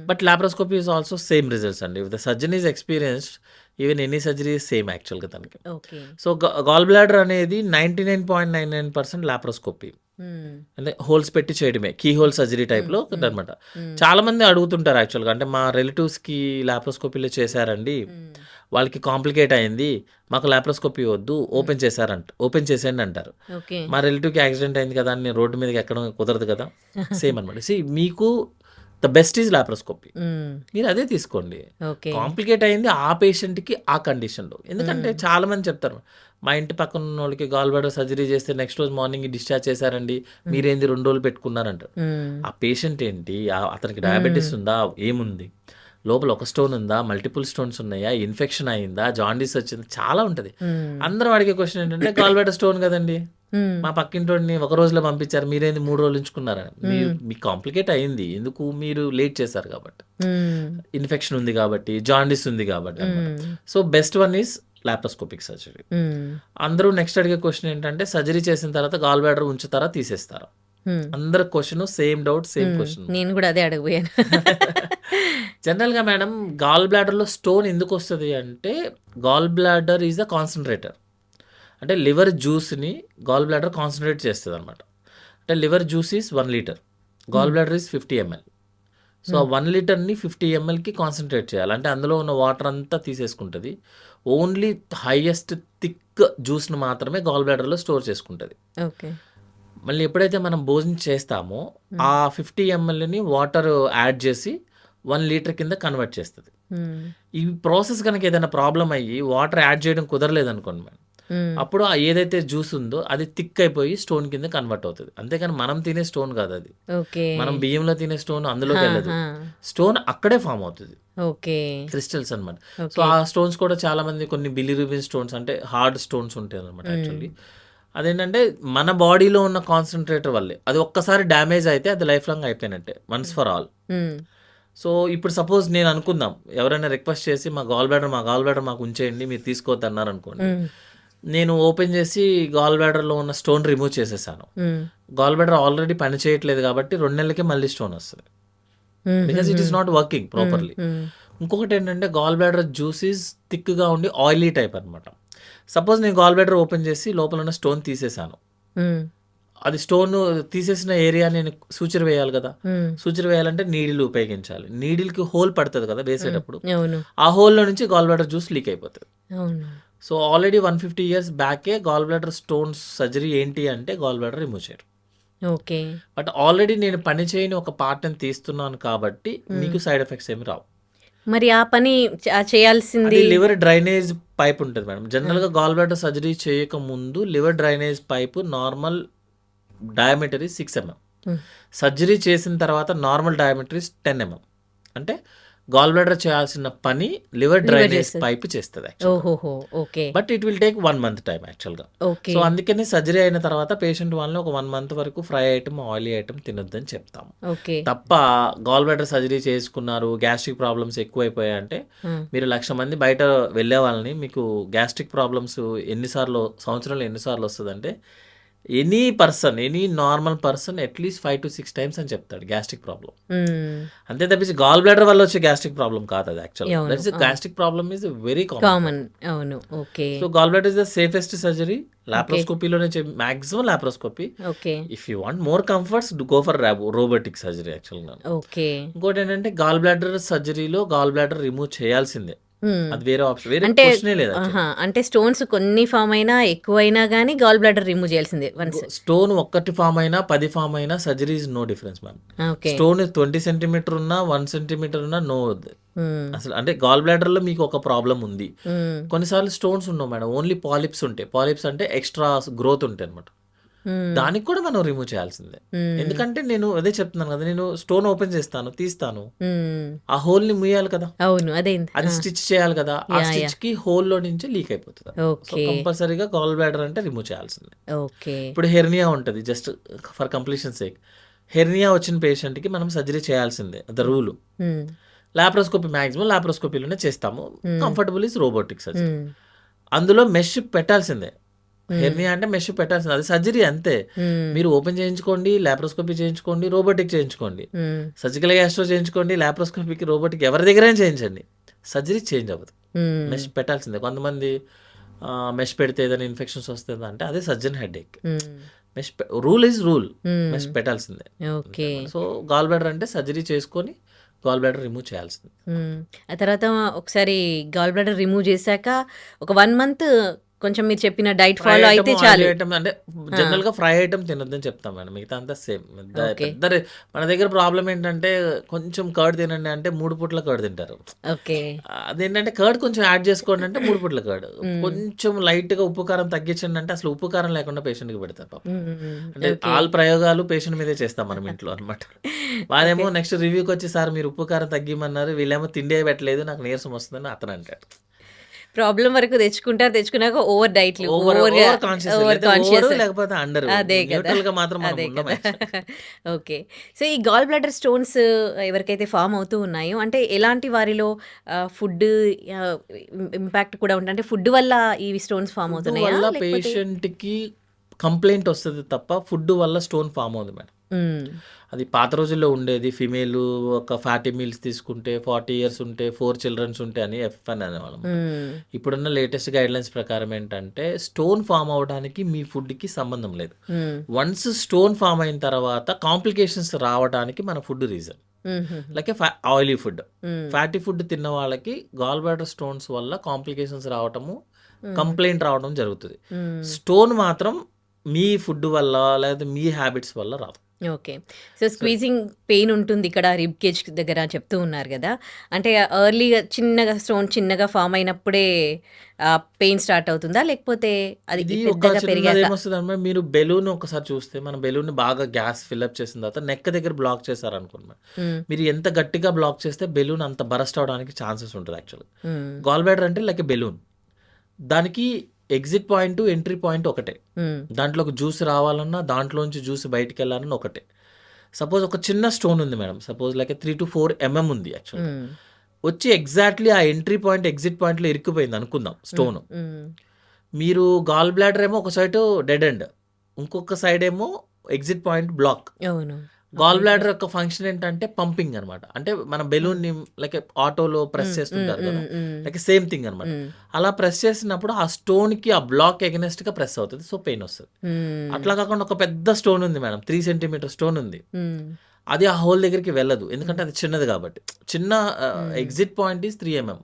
But laparoscopy is also same results అండి. If the surgeon is experienced, even any surgery is same యాక్చువల్‌గా తనకి. ఓకే. సో, గాల్ బ్లాడర్ అనేది 99.99% లాప్రోస్కోపీ. హ్మ్. అంటే హోల్స్ పెట్టి చేయడమే. కీ హోల్ సర్జరీ టైప్‌లో ఒకటనమాట. హ్మ్. చాలామంది అడుగుతుంటారు యాక్చువల్‌గా. అంటే మా రిలేటివ్స్‌కి లాప్రోస్కోపీలో చేశారండి. హ్మ్. వాళ్ళకి కాంప్లికేట్ అయింది. మాకు లాప్రోస్కోపీ వద్దు. ఓపెన్ చేసేయండి అంటారు. ఓకే. మా రిలేటివ్‌కి యాక్సిడెంట్ అయింది కదా! అని నేను రోడ్డు మీదకి ఎక్కడం కుదరదు కదా! సేమ్ అనమాట. మీకు ద బెస్ట్ ఈజ్ లాప్రోస్కోపీ. హ్మ్. మీరు అదే తీసుకోండి. ఓకే. కాంప్లికేట్ అయింది ఆ పేషెంట్‌కి ఆ కండిషన్‌లో. ఎందుకంటే చాలామంది చెప్తారు. మా ఇంటి పక్కన ఉన్నోళ్ళకి గాల్ బ్లాడర్ సర్జరీ చేస్తే నెక్స్ట్ రోజు మార్నింగ్ డిశ్చార్జ్ చేశారండి. మీరేంది 2 రోజులు పెట్టుకున్నారంటారు. హ్మ్. ఆ పేషెంట్ ఏంటి? అతనికి డయాబెటిస్ ఉందా? ఏముంది? లోపల ఒక స్టోన్ ఉందా? మల్టిపుల్ స్టోన్స్ ఉన్నాయా? ఇన్ఫెక్షన్ అయిందా? జాండీస్ వచ్చిందా? చాలా ఉంటది. హ్మ్. అందరూ అడిగే క్వెషన్ ఏంటంటే గాల్ బ్లాడర్ స్టోన్ కదండీ! హ్మ్. మా పక్కింటోడిని ఒక రోజులో పంపించారు. మీరేంది 3 రోజులు ఉంచుకున్నారా? మీకు కాంప్లికేట్ అయింది. ఎందుకు? మీరు లేట్ చేశారు కాబట్టి. హ్మ్. ఇన్ఫెక్షన్ ఉంది కాబట్టి, జాండీస్ ఉంది కాబట్టి అన్నమాట. హ్మ్. So, best one is laparoscopic surgery. హ్మ్. అందరూ నెక్స్ట్ అడిగే క్వెషన్ ఏంటంటే సర్జరీ చేసిన తర్వాత గాల్ బ్లాడర్ ఉంచుతారా? తీసేస్తారా? హ్మ్. అందరి క్వెషన్ సేమ్ డౌట్, సేమ్ హ్మ్. క్వెషన్. నేను గూడా అదే అడగబోయాను. జనరల్‌గా మేడం గాల్ బ్లాడర్‌లో స్టోన్ ఎందుకొస్తది అంటే, gall bladder is the concentrator. అంటే లివర్ జ్యూస్‌ని గాల్ బ్లాడర్ కాన్సంట్రేట్ చేస్తదనమాట. అంటే liver juice is 1 litre. Gall bladder is 50 ML. So, ఆ 1 లీటర్‌ని 50 ఎంఎల్‌కి కాన్సంట్రేట్ చేయాలి. అంటే అందులో ఉన్న వాటర్ అంతా తీసేసుకుంటది. ఓన్లీ హైయెస్ట్ థిక్ జ్యూస్‌ని మాత్రమే గాల్ బ్లాడర్‌లో స్టోర్ చేసుకుంటది. ఓకే. మళ్ళీ ఎప్పుడైతే మనం భోజనం చేస్తామో, ఆ 50 ఎంఎల్‌ని వాటర్ యాడ్ చేసి 1 లీటర్ కింద కన్వర్ట్ చేస్తది. హ్మ్. ఈ ప్రాసెస్ గనక ఏదైనా ప్రాబ్లమ్ అయ్యి వాటర్ యాడ్ చేయడం కుదరలేదనుకోండి మేడం, హ్మ్. అప్పుడు ఏదైతే జ్యూస్ ఉందో అది థిక్ అయిపోయి స్టోన్ కింద కన్వర్ట్ అవుతది. అంతేగాని మనం తినే స్టోన్ కాదది. ఓకే. మనం బియ్యంలో తినే స్టోన్ అందులోకెళ్ళదు. ఆహా! స్టోన్ అక్కడే ఫార్మ్ అవుతది. ఓకే. క్రిస్టల్స్ అనమాట. So, okay. ఆ స్టోన్స్ కూడా చాలామంది కొన్ని బిలిరూబిన్ స్టోన్స్ అంటే హార్డ్ స్టోన్స్ ఉంటాయనమాట యాక్చువల్లీ. అదేంటంటే మన బాడీలో ఉన్న కాన్సంట్రేటర్ వల్లే. అది ఒక్కసారి డ్యామేజ్ అయితే అది లైఫ్ లాంగ్ అయిపోయినట్టే. Once for all. హ్మ్. సో, ఇప్పుడు సపోజ్ నేను అనుకుందాం. ఎవరైనా రిక్వెస్ట్ చేసి మా గాల్ బ్లాడర్ మాకు ఉంచేయండి. మీరు తీసుకోవద్దన్నారనుకోండి. హ్మ్. నేను ఓపెన్ చేసి గాల్ బ్లాడర్‌లో ఉన్న స్టోన్ రిమూవ్ చేసేసాను. హ్మ్. గాల్ బ్లాడర్ ఆల్రెడీ పని చేయట్లేదు కాబట్టి 2 నెలలకే మళ్ళీ స్టోన్ వస్తది. Because it is not working properly. హ్మ్. ఇంకొకటేంటంటే గాల్ బ్లాడర్ జ్యూస్ ఈజ్ థిక్‌గా ఉండి ఆయిలీ టైప్ అనమాట. సపోజ్ నేను గాల్ బ్లాడర్ ఓపెన్ చేసి లోపల ఉన్న స్టోన్ తీసేసాను. హ్మ్. అది స్టోన్ తీసేసిన ఏరియా నేను సూచర్ వేయాలి కదా! హ్మ్. సూచర్ వేయాలంటే నీడిల్ ఉపయోగించాలి. నీడిల్‌కి హోల్ పడతది కదా! వేసేటప్పుడు. అవును. ఆ హోల్‌లో నుంచి గాల్ బ్లాడర్ జ్యూస్ లీక్ అయిపోతది. అవును. సో, ఆల్రెడీ 150 ఇయర్స్ బ్యాకే గాల్ బ్లాడర్ స్టోన్స్ సర్జరీ ఏంటి అంటే గాల్ బ్లాడర్ రిమూవ్ చేయరు. ఓకే. బట్ ఆల్రెడీ నేను పని చేయని ఒక పార్ట్‌ని తీస్తున్నాను కాబట్టి మీకు సైడ్ ఎఫెక్ట్స్ ఏమి రావు. మరి ఆ పని చేయాల్సింది అది లివర్ డ్రైనేజ్ పైప్ ఉంటది మేడం. జనరల్‌గా గాల్ బ్లాడర్ సర్జరీ చేయకముందు liver drainage pipe normal diameter is 6 mm. Hmm. Surgery చేసిన తర్వాత నార్మల్ డయామీటర్ ఈస్ 10 ఎంఎం. అంటే గాల్ బ్లాడర్ చేయాల్సిన పని లివర్ డ్రైనేజ్ చేస్తది. పైప్ చేస్తది యాక్చువల్‌గా. ఓహోహో! Okay. But it will take 1 month time యాక్చువల్‌గా. ఓకే. సో, అందుకని సర్జరీ అయిన తర్వాత పేషెంట్ వాళ్ళని ఒక 1 మంత్ వరకు ఫ్రై ఐటెమ్, ఆయిలీ ఐటెమ్ తినొద్దని చెప్తాము. ఓకే. తప్ప గాల్ బ్లాడర్ సర్జరీ చేసుకున్నారు, గ్యాస్ట్రిక్ ప్రాబ్లమ్స్ ఎక్కువైపోయాయంటే హ్మ్. మీరు 1,00,000 మంది బయట వెళ్ళే వాళ్ళని మీకు గ్యాస్ట్రిక్ ప్రాబ్లమ్స్ సంవత్సరంలో ఎన్ని సార్లు వస్తదంటే any person, any normal person at least 5-6 times అని చెప్తాడు గ్యాస్ట్రిక్ ప్రాబ్లమ్. హ్మ్. అంతే తప్పించి గాల్ బ్లాడర్ వల్ల వచ్చే గ్యాస్ట్రిక్ ప్రాబ్లమ్ కాదది యాక్చువల్‌గా. అవును. That is gastric problem is very common. Common. అవును. Okay. So, gall bladder is the safest surgery. Okay. లాప్రోస్కోపీలోనే maximum laparoscopy. Okay. If you want more comforts go for robotic surgery యాక్చువల్‌గా. Okay. ఇంకోటేంటంటే gallbladder సర్జరీలో gall bladder remove చేయాల్సిందే. అది వేరే option, వేరే అంటే క్వశ్చనే లేదు actually. అంటే స్టోన్స్ కొన్ని ఫామ్ అయినా ఎక్కువైనా కానీ గాల్ బ్లాడర్ రిమూవ్ చేయాల్సిందే వన్స్. స్టోన్ ఒక్కటి ఫామ్ అయినా 10 ఫామ్ అయినా surgery is no difference ma'am. Okay. Stone 20 centimetre ఉన్నా 1 సెంటీమీటర్ ఉన్నా నో అసలు. అంటే గాల్ బ్లాడర్ లో మీకు ఒక ప్రాబ్లం ఉంది, కొన్నిసార్లు స్టోన్స్ ఉండవు మేడం, ఓన్లీ పాలిప్స్ ఉంటాయి. పాలిప్స్ అంటే ఎక్స్ట్రా గ్రోత్ ఉంటాయి అనమాట. దానికి కూడా మనం రిమూవ్ చేయాల్సిందే. ఎందుకంటే నేను అదే చెప్తున్నాను కదా, నేను స్టోన్ ఓపెన్ చేస్తాను, తీస్తాను, ఆ హోల్ ని మూయాలి కదా, అవును అదే. అది స్టిచ్ చేయాలి కదా, ఆ స్టిచ్ కి హోల్ లో నుంచి లీక్ అయిపోతుంది. So okay. కంపల్సరీగా గాల్ బ్లాడర్ అంటే రిమూవ్ చేయాల్సిందే. ఓకే. ఇప్పుడు హెర్నియా ఉంటుంది, just for completion sake hernia వచ్చిన పేషెంట్ కి మనం సర్జరీ చేయాల్సిందే, ద రూల్. లాప్రోస్కోపీ మాక్సిమం లాప్రోస్కోపీలోనే చేస్తాము, కంఫర్టబుల్ ఇస్ రోబోటిక్ సర్జరీ. అందులో మెష్ పెట్టాల్సిందే. హెర్నియా అంటే మెష్ పెట్టాల్సిందే, అది సర్జరీ అంతే. మీరు ఓపెన్ చేయించుకోండి, లాప్రోస్కోపీ చేయించుకోండి, రోబోటిక్ చేయించుకోండి, సర్జికల్ గ్యాస్ట్రో చేయించుకోండి, లాప్రోస్కోపీకి రోబోటిక్ ఎవరి దగ్గరైనా చేయించండి, సర్జరీ చేంజ్ అవ్వదు. మెష్ పెట్టాల్సిందే. కొంతమంది మెష్ పెడితే ఏదైనా ఇన్ఫెక్షన్స్ వస్తుందా అంటే అదే సర్జన్ హెడ్ ఏక్. Mesh rule is rule, mesh పెట్టాల్సిందే. ఓకే. సో గాల్ బ్లాడర్ అంటే సర్జరీ చేసుకొని గాల్ బ్లాడర్ రిమూవ్ చేయాల్సింది. ఆ తర్వాత ఒకసారి గాల్ బ్లాడర్ రిమూవ్ చేశాక ఒక 1 మంత్ కొంచెం మీరు చెప్పిన డైట్ ఫ్రై ఫాలో అయితే ఐటమ్, చాలు. ఆయిల్ ఐటమ్ అంటే జనరల్ గా ఫ్రై ఐటమ్ తినొద్దని చెప్తాం మేడం, మిగతా అంతా సేమ్. ఓకే. మన దగ్గర ప్రాబ్లం ఏంటంటే కొంచెం కర్డ్ తినండి అంటే 3 పూట్ల కర్డ్ తింటారు. ఓకే. అదేంటంటే కర్డ్ కొంచెం యాడ్ చేసుకోండి అంటే 3 పూట్ల కర్డ్, కొంచెం లైట్ గా ఉప్పు కారం తగ్గించండి అంటే అసలు ఉప్పు కారం లేకుండా పేషెంట్ కి పెడతారు పాపం. అంటే ఆల్ ప్రయోగాలు పేషెంట్ మీదే చేస్తాం మనం ఇంట్లో అనమాట. వారేమో నెక్స్ట్ రివ్యూకి వచ్చి సార్ మీరు ఉప్పు కారం తగ్గిమన్నారు, వీళ్ళేమో తిండే పెట్టలేదు, నాకు నీరసం వస్తుందని అతను అంటాడు. ప్రాబ్లం వరకు తెచ్చుకున్నాక ఓవర్ డైట్లు, ఓవర్ ఓవర్ కాన్షియస్, లేకపోతే అండర్, అదే కదా, న్యూట్రల్ గా మాత్రం మనం అదే ఉండం కదా. actually. ఓకే. సో ఈ గాల్ బ్లాడర్ స్టోన్స్ ఎవరికైతే ఫామ్ అవుతూ ఉన్నాయో అంటే ఎలాంటి వారిలో ఫుడ్ ఇంపాక్ట్ కూడా ఉంటుంది, అంటే ఫుడ్ వల్ల ఈ స్టోన్స్ ఫామ్ ఫుడ్ అవుతున్నాయా వల్ల లేకపోతే? పేషెంట్ కి కంప్లైంట్ వస్తుంది తప్ప ఫుడ్ వల్ల స్టోన్ ఫామ్ అవుతుంది మేడం. అది పాత రోజుల్లో ఉండేది, ఫిమేల్ ఒక 40 మీల్స్ తీసుకుంటే 40 ఇయర్స్ ఉంటే 4 చిల్డ్రన్స్ ఉంటే అని ఎఫ్ఎన్ అనేవాళ్ళం. ఇప్పుడున్న లేటెస్ట్ గైడ్ లైన్స్ ప్రకారం ఏంటంటే స్టోన్ ఫామ్ అవడానికి మీ ఫుడ్కి సంబంధం లేదు. వన్స్ స్టోన్ ఫామ్ అయిన తర్వాత కాంప్లికేషన్స్ రావడానికి మన food reason. Like oily food, fatty food తిన్న వాళ్ళకి గాల్ బ్లాడర్ స్టోన్స్ వల్ల కాంప్లికేషన్స్ రావటము, కంప్లైంట్ రావడం జరుగుతుంది. స్టోన్ మాత్రం మీ ఫుడ్ వల్ల లేదా మీ హ్యాబిట్స్ వల్ల రాదు. ఓకే. సో స్క్వీజింగ్ పెయిన్ ఉంటుంది ఇక్కడ రిబ్ కేజ్ దగ్గర చెప్తూ ఉన్నారు కదా, అంటే ఎర్లీగా స్టోన్ చిన్నగా ఫామ్ అయినప్పుడే పెయిన్ స్టార్ట్ అవుతుందా లేకపోతే అది ఇది ఒక పెద్దగా చిన్నది పెరిగాక? ఏమొస్తుంది అంటే, మీరు బెలూన్ ఒకసారి చూస్తే మన బెలూన్ బాగా గ్యాస్ ఫిల్అప్ చేసిన తర్వాత నెక్ దగ్గర బ్లాక్ చేశారనుకోండి, మీరు ఎంత గట్టిగా బ్లాక్ చేస్తే బెలూన్ అంత బరస్ట్ అవడానికి ఛాన్సెస్ ఉంటుంది. యాక్చువల్లీ గాల్ బ్లాడర్ అంటే లైక్ బెలూన్, దానికి ఎగ్జిట్ పాయింట్ ఎంట్రీ పాయింట్ ఒకటే. దాంట్లోకి జ్యూస్ రావాలన్నా దాంట్లోంచి జ్యూస్ బయటికి వెళ్ళాలన్నా ఒకటే. సపోజ్ ఒక చిన్న స్టోన్ ఉంది madam, suppose like 3 to 4 mm ఉంది యాక్చువల్గా, వచ్చి ఎగ్జాక్ట్లీ ఆ ఎంట్రీ పాయింట్ ఎగ్జిట్ పాయింట్లో ఇరుక్కుపోయింది అనుకుందాం స్టోన్. మీరు గాల్ బ్లాడర్ ఏమో ఒక సైడ్ డెడ్ ఎండ్, ఇంకొక సైడ్ ఏమో ఎగ్జిట్ పాయింట్ బ్లాక్. అవును. గాల్ బ్లాడర్ యొక్క ఫంక్షన్ ఏంటంటే పంపింగ్ అనమాట. అంటే మన బెలూన్ ని లైక్ ఆటోలో ప్రెస్ చేస్తుంటారు కదా, లైక్ సేమ్ థింగ్ అనమాట. అలా ప్రెస్ చేసినప్పుడు ఆ స్టోన్ కి ఆ బ్లాక్ ఎగనెస్ట్ గా ప్రెస్ అవుతుంది, సో పెయిన్ వస్తుంది. అట్లా కాకుండా ఒక పెద్ద స్టోన్ ఉంది మేడం, 3 centimeter స్టోన్ ఉంది, అది ఆ హోల్ దగ్గరికి వెళ్ళదు ఎందుకంటే అది చిన్నది కాబట్టి. చిన్న ఎగ్జిట్ పాయింట్ ఈస్ 3 mm,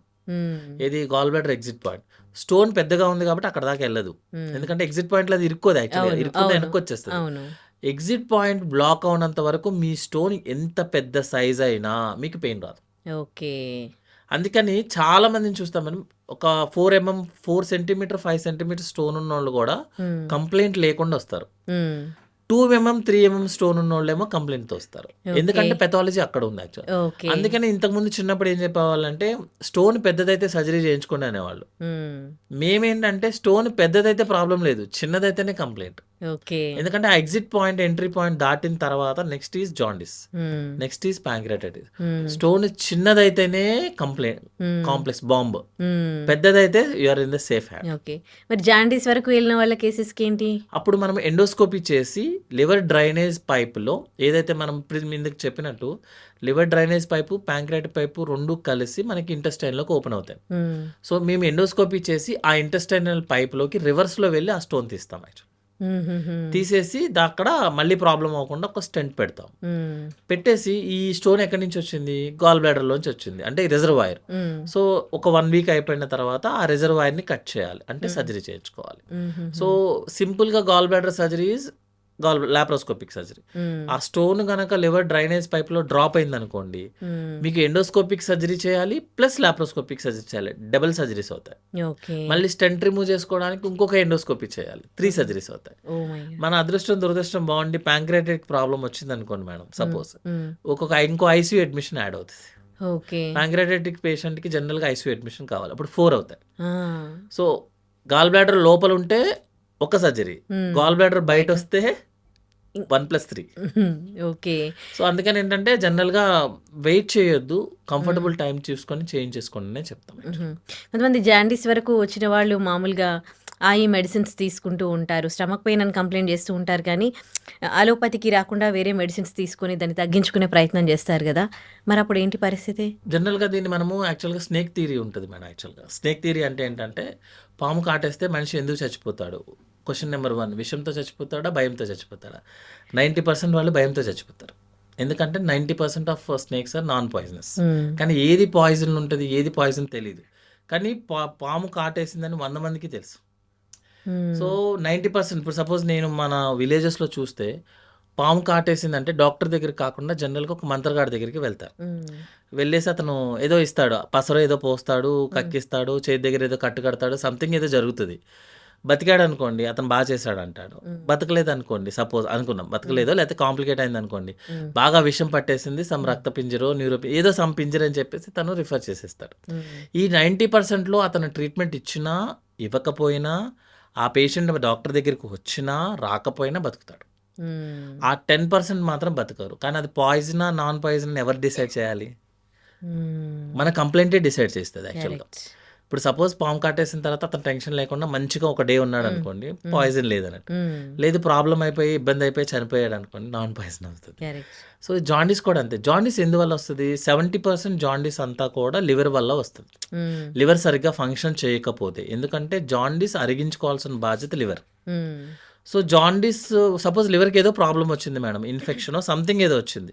ఏది gall bladder exit point. Stone పెద్దగా ఉంది కాబట్టి అక్కడ దాకా వెళ్ళదు, ఎందుకంటే ఎగ్జిట్ పాయింట్ లో అది ఇరుక్కోదు, యాక్చువల్లీ ఇరుక్కుంటే వెనక్కి వచ్చేస్తుంది. ఎగ్జిట్ పాయింట్ బ్లాక్ అవునంత వరకు మీ స్టోన్ ఎంత పెద్ద సైజ్ అయినా మీకు పెయిన్ రాదు. ఓకే. అందుకని చాలా మందిని చూస్తాం మనం, ఒక 4 mm 4 centimeter 5 centimeter స్టోన్ ఉన్న వాళ్ళు కూడా కంప్లైంట్ లేకుండా వస్తారు. 2 mm 3 mm స్టోన్ ఉన్న వాళ్ళేమో కంప్లైంట్తో వస్తారు, ఎందుకంటే పెథాలజీ అక్కడ ఉంది యాక్చువల్. అందుకని ఇంతకుముందు చిన్నప్పుడు ఏం చెప్పేవాళ్ళంటే స్టోన్ పెద్దదైతే సర్జరీ చేయించుకోండి అనేవాళ్ళు. మేమేంటంటే స్టోన్ పెద్దదైతే ప్రాబ్లం లేదు, చిన్నదైతేనే కంప్లైంట్. ఎందుకంటే ఆ ఎగ్జిట్ పాయింట్ ఎంట్రీ పాయింట్ దాటిన తర్వాత next is jaundice, next is pancreatitis. Stone చిన్నదైతేనే కంప్లైంట్, కాంప్లెక్స్ బాంబ్, పెద్దదైతే you're in the safe hand. Okay. మరి జాండీస్ వరకు వెళ్ళిన వాళ్ళ కేసెస్కి ఏంటి? అప్పుడు మనం ఎండోస్కోపీ చేసి లివర్ డ్రైనేజ్ పైపులో ఏదైతే మనం ఇందుకు చెప్పినట్టు liver drainage pipe pancreatic pipe రెండు కలిసి మనకి ఇంటెస్టైన్లోకి ఓపెన్ అవుతాయి. సో మేము ఎండోస్కోపీ చేసి ఆ ఇంటెస్టైనల్ పైప్లోకి రివర్స్లో వెళ్ళి ఆ స్టోన్ తీస్తాం యాక్చువల్. తీసేసి అక్కడ మళ్ళీ ప్రాబ్లం అవ్వకుండా ఒక స్టెంట్ పెడతాం. పెట్టేసి ఈ స్టోన్ ఎక్కడి నుంచి వచ్చింది? గాల్ బ్లాడర్‌లోంచి వచ్చింది. అంటే రిజర్వాయర్. సో ఒక 1 వీక్ అయిపోయిన తర్వాత ఆ రిజర్వాయర్‌ని కట్ చేయాలి. అంటే సర్జరీ చేయించుకోవాలి. సో సింపుల్‌గా gall bladder surgery is laparoscopic surgery. ఆ స్టోన్ గనక లివర్ డ్రైనేజ్ పైప్‌లో డ్రాప్ అయిందనుకోండి, మీకు ఎండోస్కోపిక్ సర్జరీ చేయాలి ప్లస్ లాప్రోస్కోపిక్ సర్జరీ చేయాలి. డబుల్ సర్జరీస్ అవుతాయి. ఓకే. మళ్ళీ స్టెంట్ రిమూవ్ చేసుకోవడానికి ఇంకొక ఎండోస్కోపీ చేయాలి. 3 సర్జరీస్ అవుతాయి. Oh my God! మన అదృష్టం దురదృష్టం బాగుండి ప్యాంక్రియాటిక్ ప్రాబ్లం వచ్చిందనుకోండి మేడం, సపోజ్ ఇంకో ఐసీయూ అడ్మిషన్ యాడ్ అవుతుంది. ఓకే. ప్యాంక్రియాటిక్ పేషెంట్‌కి జనరల్‌గా ఐసీయూ అడ్మిషన్ కావాలి. అప్పుడు 4 అవుతాయి. ఆ! సో గాల్ బ్లాడర్ లోపల ఉంటే ఒక సర్జరీ, గాల్ బ్లాడర్ బయట వస్తే 1+3. ఓకే. సో అందుకని ఏంటంటే జనరల్‌గా వెయిట్ చేయొద్దు. కంఫర్టబుల్ టైం చూసుకొని చేంజ్ అనే చెప్తాం. కొంతమంది జాండీస్ వరకు వచ్చిన వాళ్ళు మామూలుగా ఈ మెడిసిన్స్ తీసుకుంటూ ఉంటారు. స్టమక్ పెయిన్ అని కంప్లైంట్ చేస్తూ ఉంటారు. కానీ అలోపతికి రాకుండా వేరే మెడిసిన్స్ తీసుకొని దాన్ని తగ్గించుకునే ప్రయత్నం చేస్తారు కదా! మరి అప్పుడు ఏంటి పరిస్థితి? జనరల్‌గా దీన్ని మనము యాక్చువల్‌గా స్నేక్ థియరీ ఉంటుంది మేడం. యాక్చువల్‌గా స్నేక్ థియరీ అంటే ఏంటంటే, పాము కాటేస్తే మనిషి ఎందుకు చచ్చిపోతాడు? క్వశ్చన్ నెంబర్ 1, విషంతో చచ్చిపోతాడా? భయంతో చచ్చిపోతాడా? 90% వాళ్ళు భయంతో చచ్చిపోతారు. ఎందుకంటే 90% of snakes are non poisonous. కానీ ఏది పాయిజన్ ఉంటుంది, ఏది పాయిజన్ తెలీదు. కానీ పాము కాటేసిందని 100 మందికి తెలుసు. సో 90% ఇప్పుడు సపోజ్ నేను మన విలేజెస్‌లో చూస్తే పాము కాటేసిందంటే డాక్టర్ దగ్గరికి కాకుండా జనరల్‌గా ఒక మంత్రగాడి దగ్గరికి వెళ్తారు. వెళ్ళేసి అతను ఏదో ఇస్తాడు, పసరో ఏదో పోస్తాడు, కక్కిస్తాడు, చేతి దగ్గర ఏదో కట్టు కడతాడు, సంథింగ్ ఏదో జరుగుతుంది. బతికాడు అనుకోండి, అతను బాగా చేశాడు అంటాడు. బతకలేదు అనుకోండి, సపోజ్ అనుకున్నాం బతకలేదో, లేకపోతే కాంప్లికేట్ అయింది అనుకోండి, బాగా విషం పట్టేసింది, సమ్ రక్త పింజరో ఏదో సమ్ పింజర్ అని చెప్పేసి తను రిఫర్ చేసేస్తాడు. ఈ 90%లో అతను ట్రీట్మెంట్ ఇచ్చినా ఇవ్వకపోయినా, ఆ పేషెంట్ డాక్టర్ దగ్గరికి వచ్చినా రాకపోయినా బతుకుతాడు. ఆ 10% మాత్రం బతకరు. కానీ అది పాయిజనా నాన్ పాయిజన్ ఎవరు డిసైడ్ చేయాలి? మన కంప్లైంటే డిసైడ్ చేస్తుంది యాక్చువల్గా. ఇప్పుడు సపోజ్ పాము కాటేసిన తర్వాత అతను టెన్షన్ లేకుండా మంచిగా ఒక డే ఉన్నాడు అనుకోండి, పాయిజన్ లేదన్నట్టు. లేదు ప్రాబ్లం అయిపోయి ఇబ్బంది అయిపోయి చనిపోయాడు అనుకోండి, నాన్ పాయిజన్ అవుతుంది. సో జాండీస్ కూడా అంతే. జాండీస్ ఎందువల్ల వస్తుంది? 70% జాండీస్ అంతా కూడా లివర్ వల్ల వస్తుంది. లివర్ సరిగ్గా ఫంక్షన్ చేయకపోతే. ఎందుకంటే జాండీస్ అరిగించుకోవాల్సిన బాధ్యత లివర్. సో జాండీస్ సపోజ్ లివర్కి ఏదో ప్రాబ్లం వచ్చింది మేడం, ఇన్ఫెక్షన్ సంథింగ్ ఏదో వచ్చింది,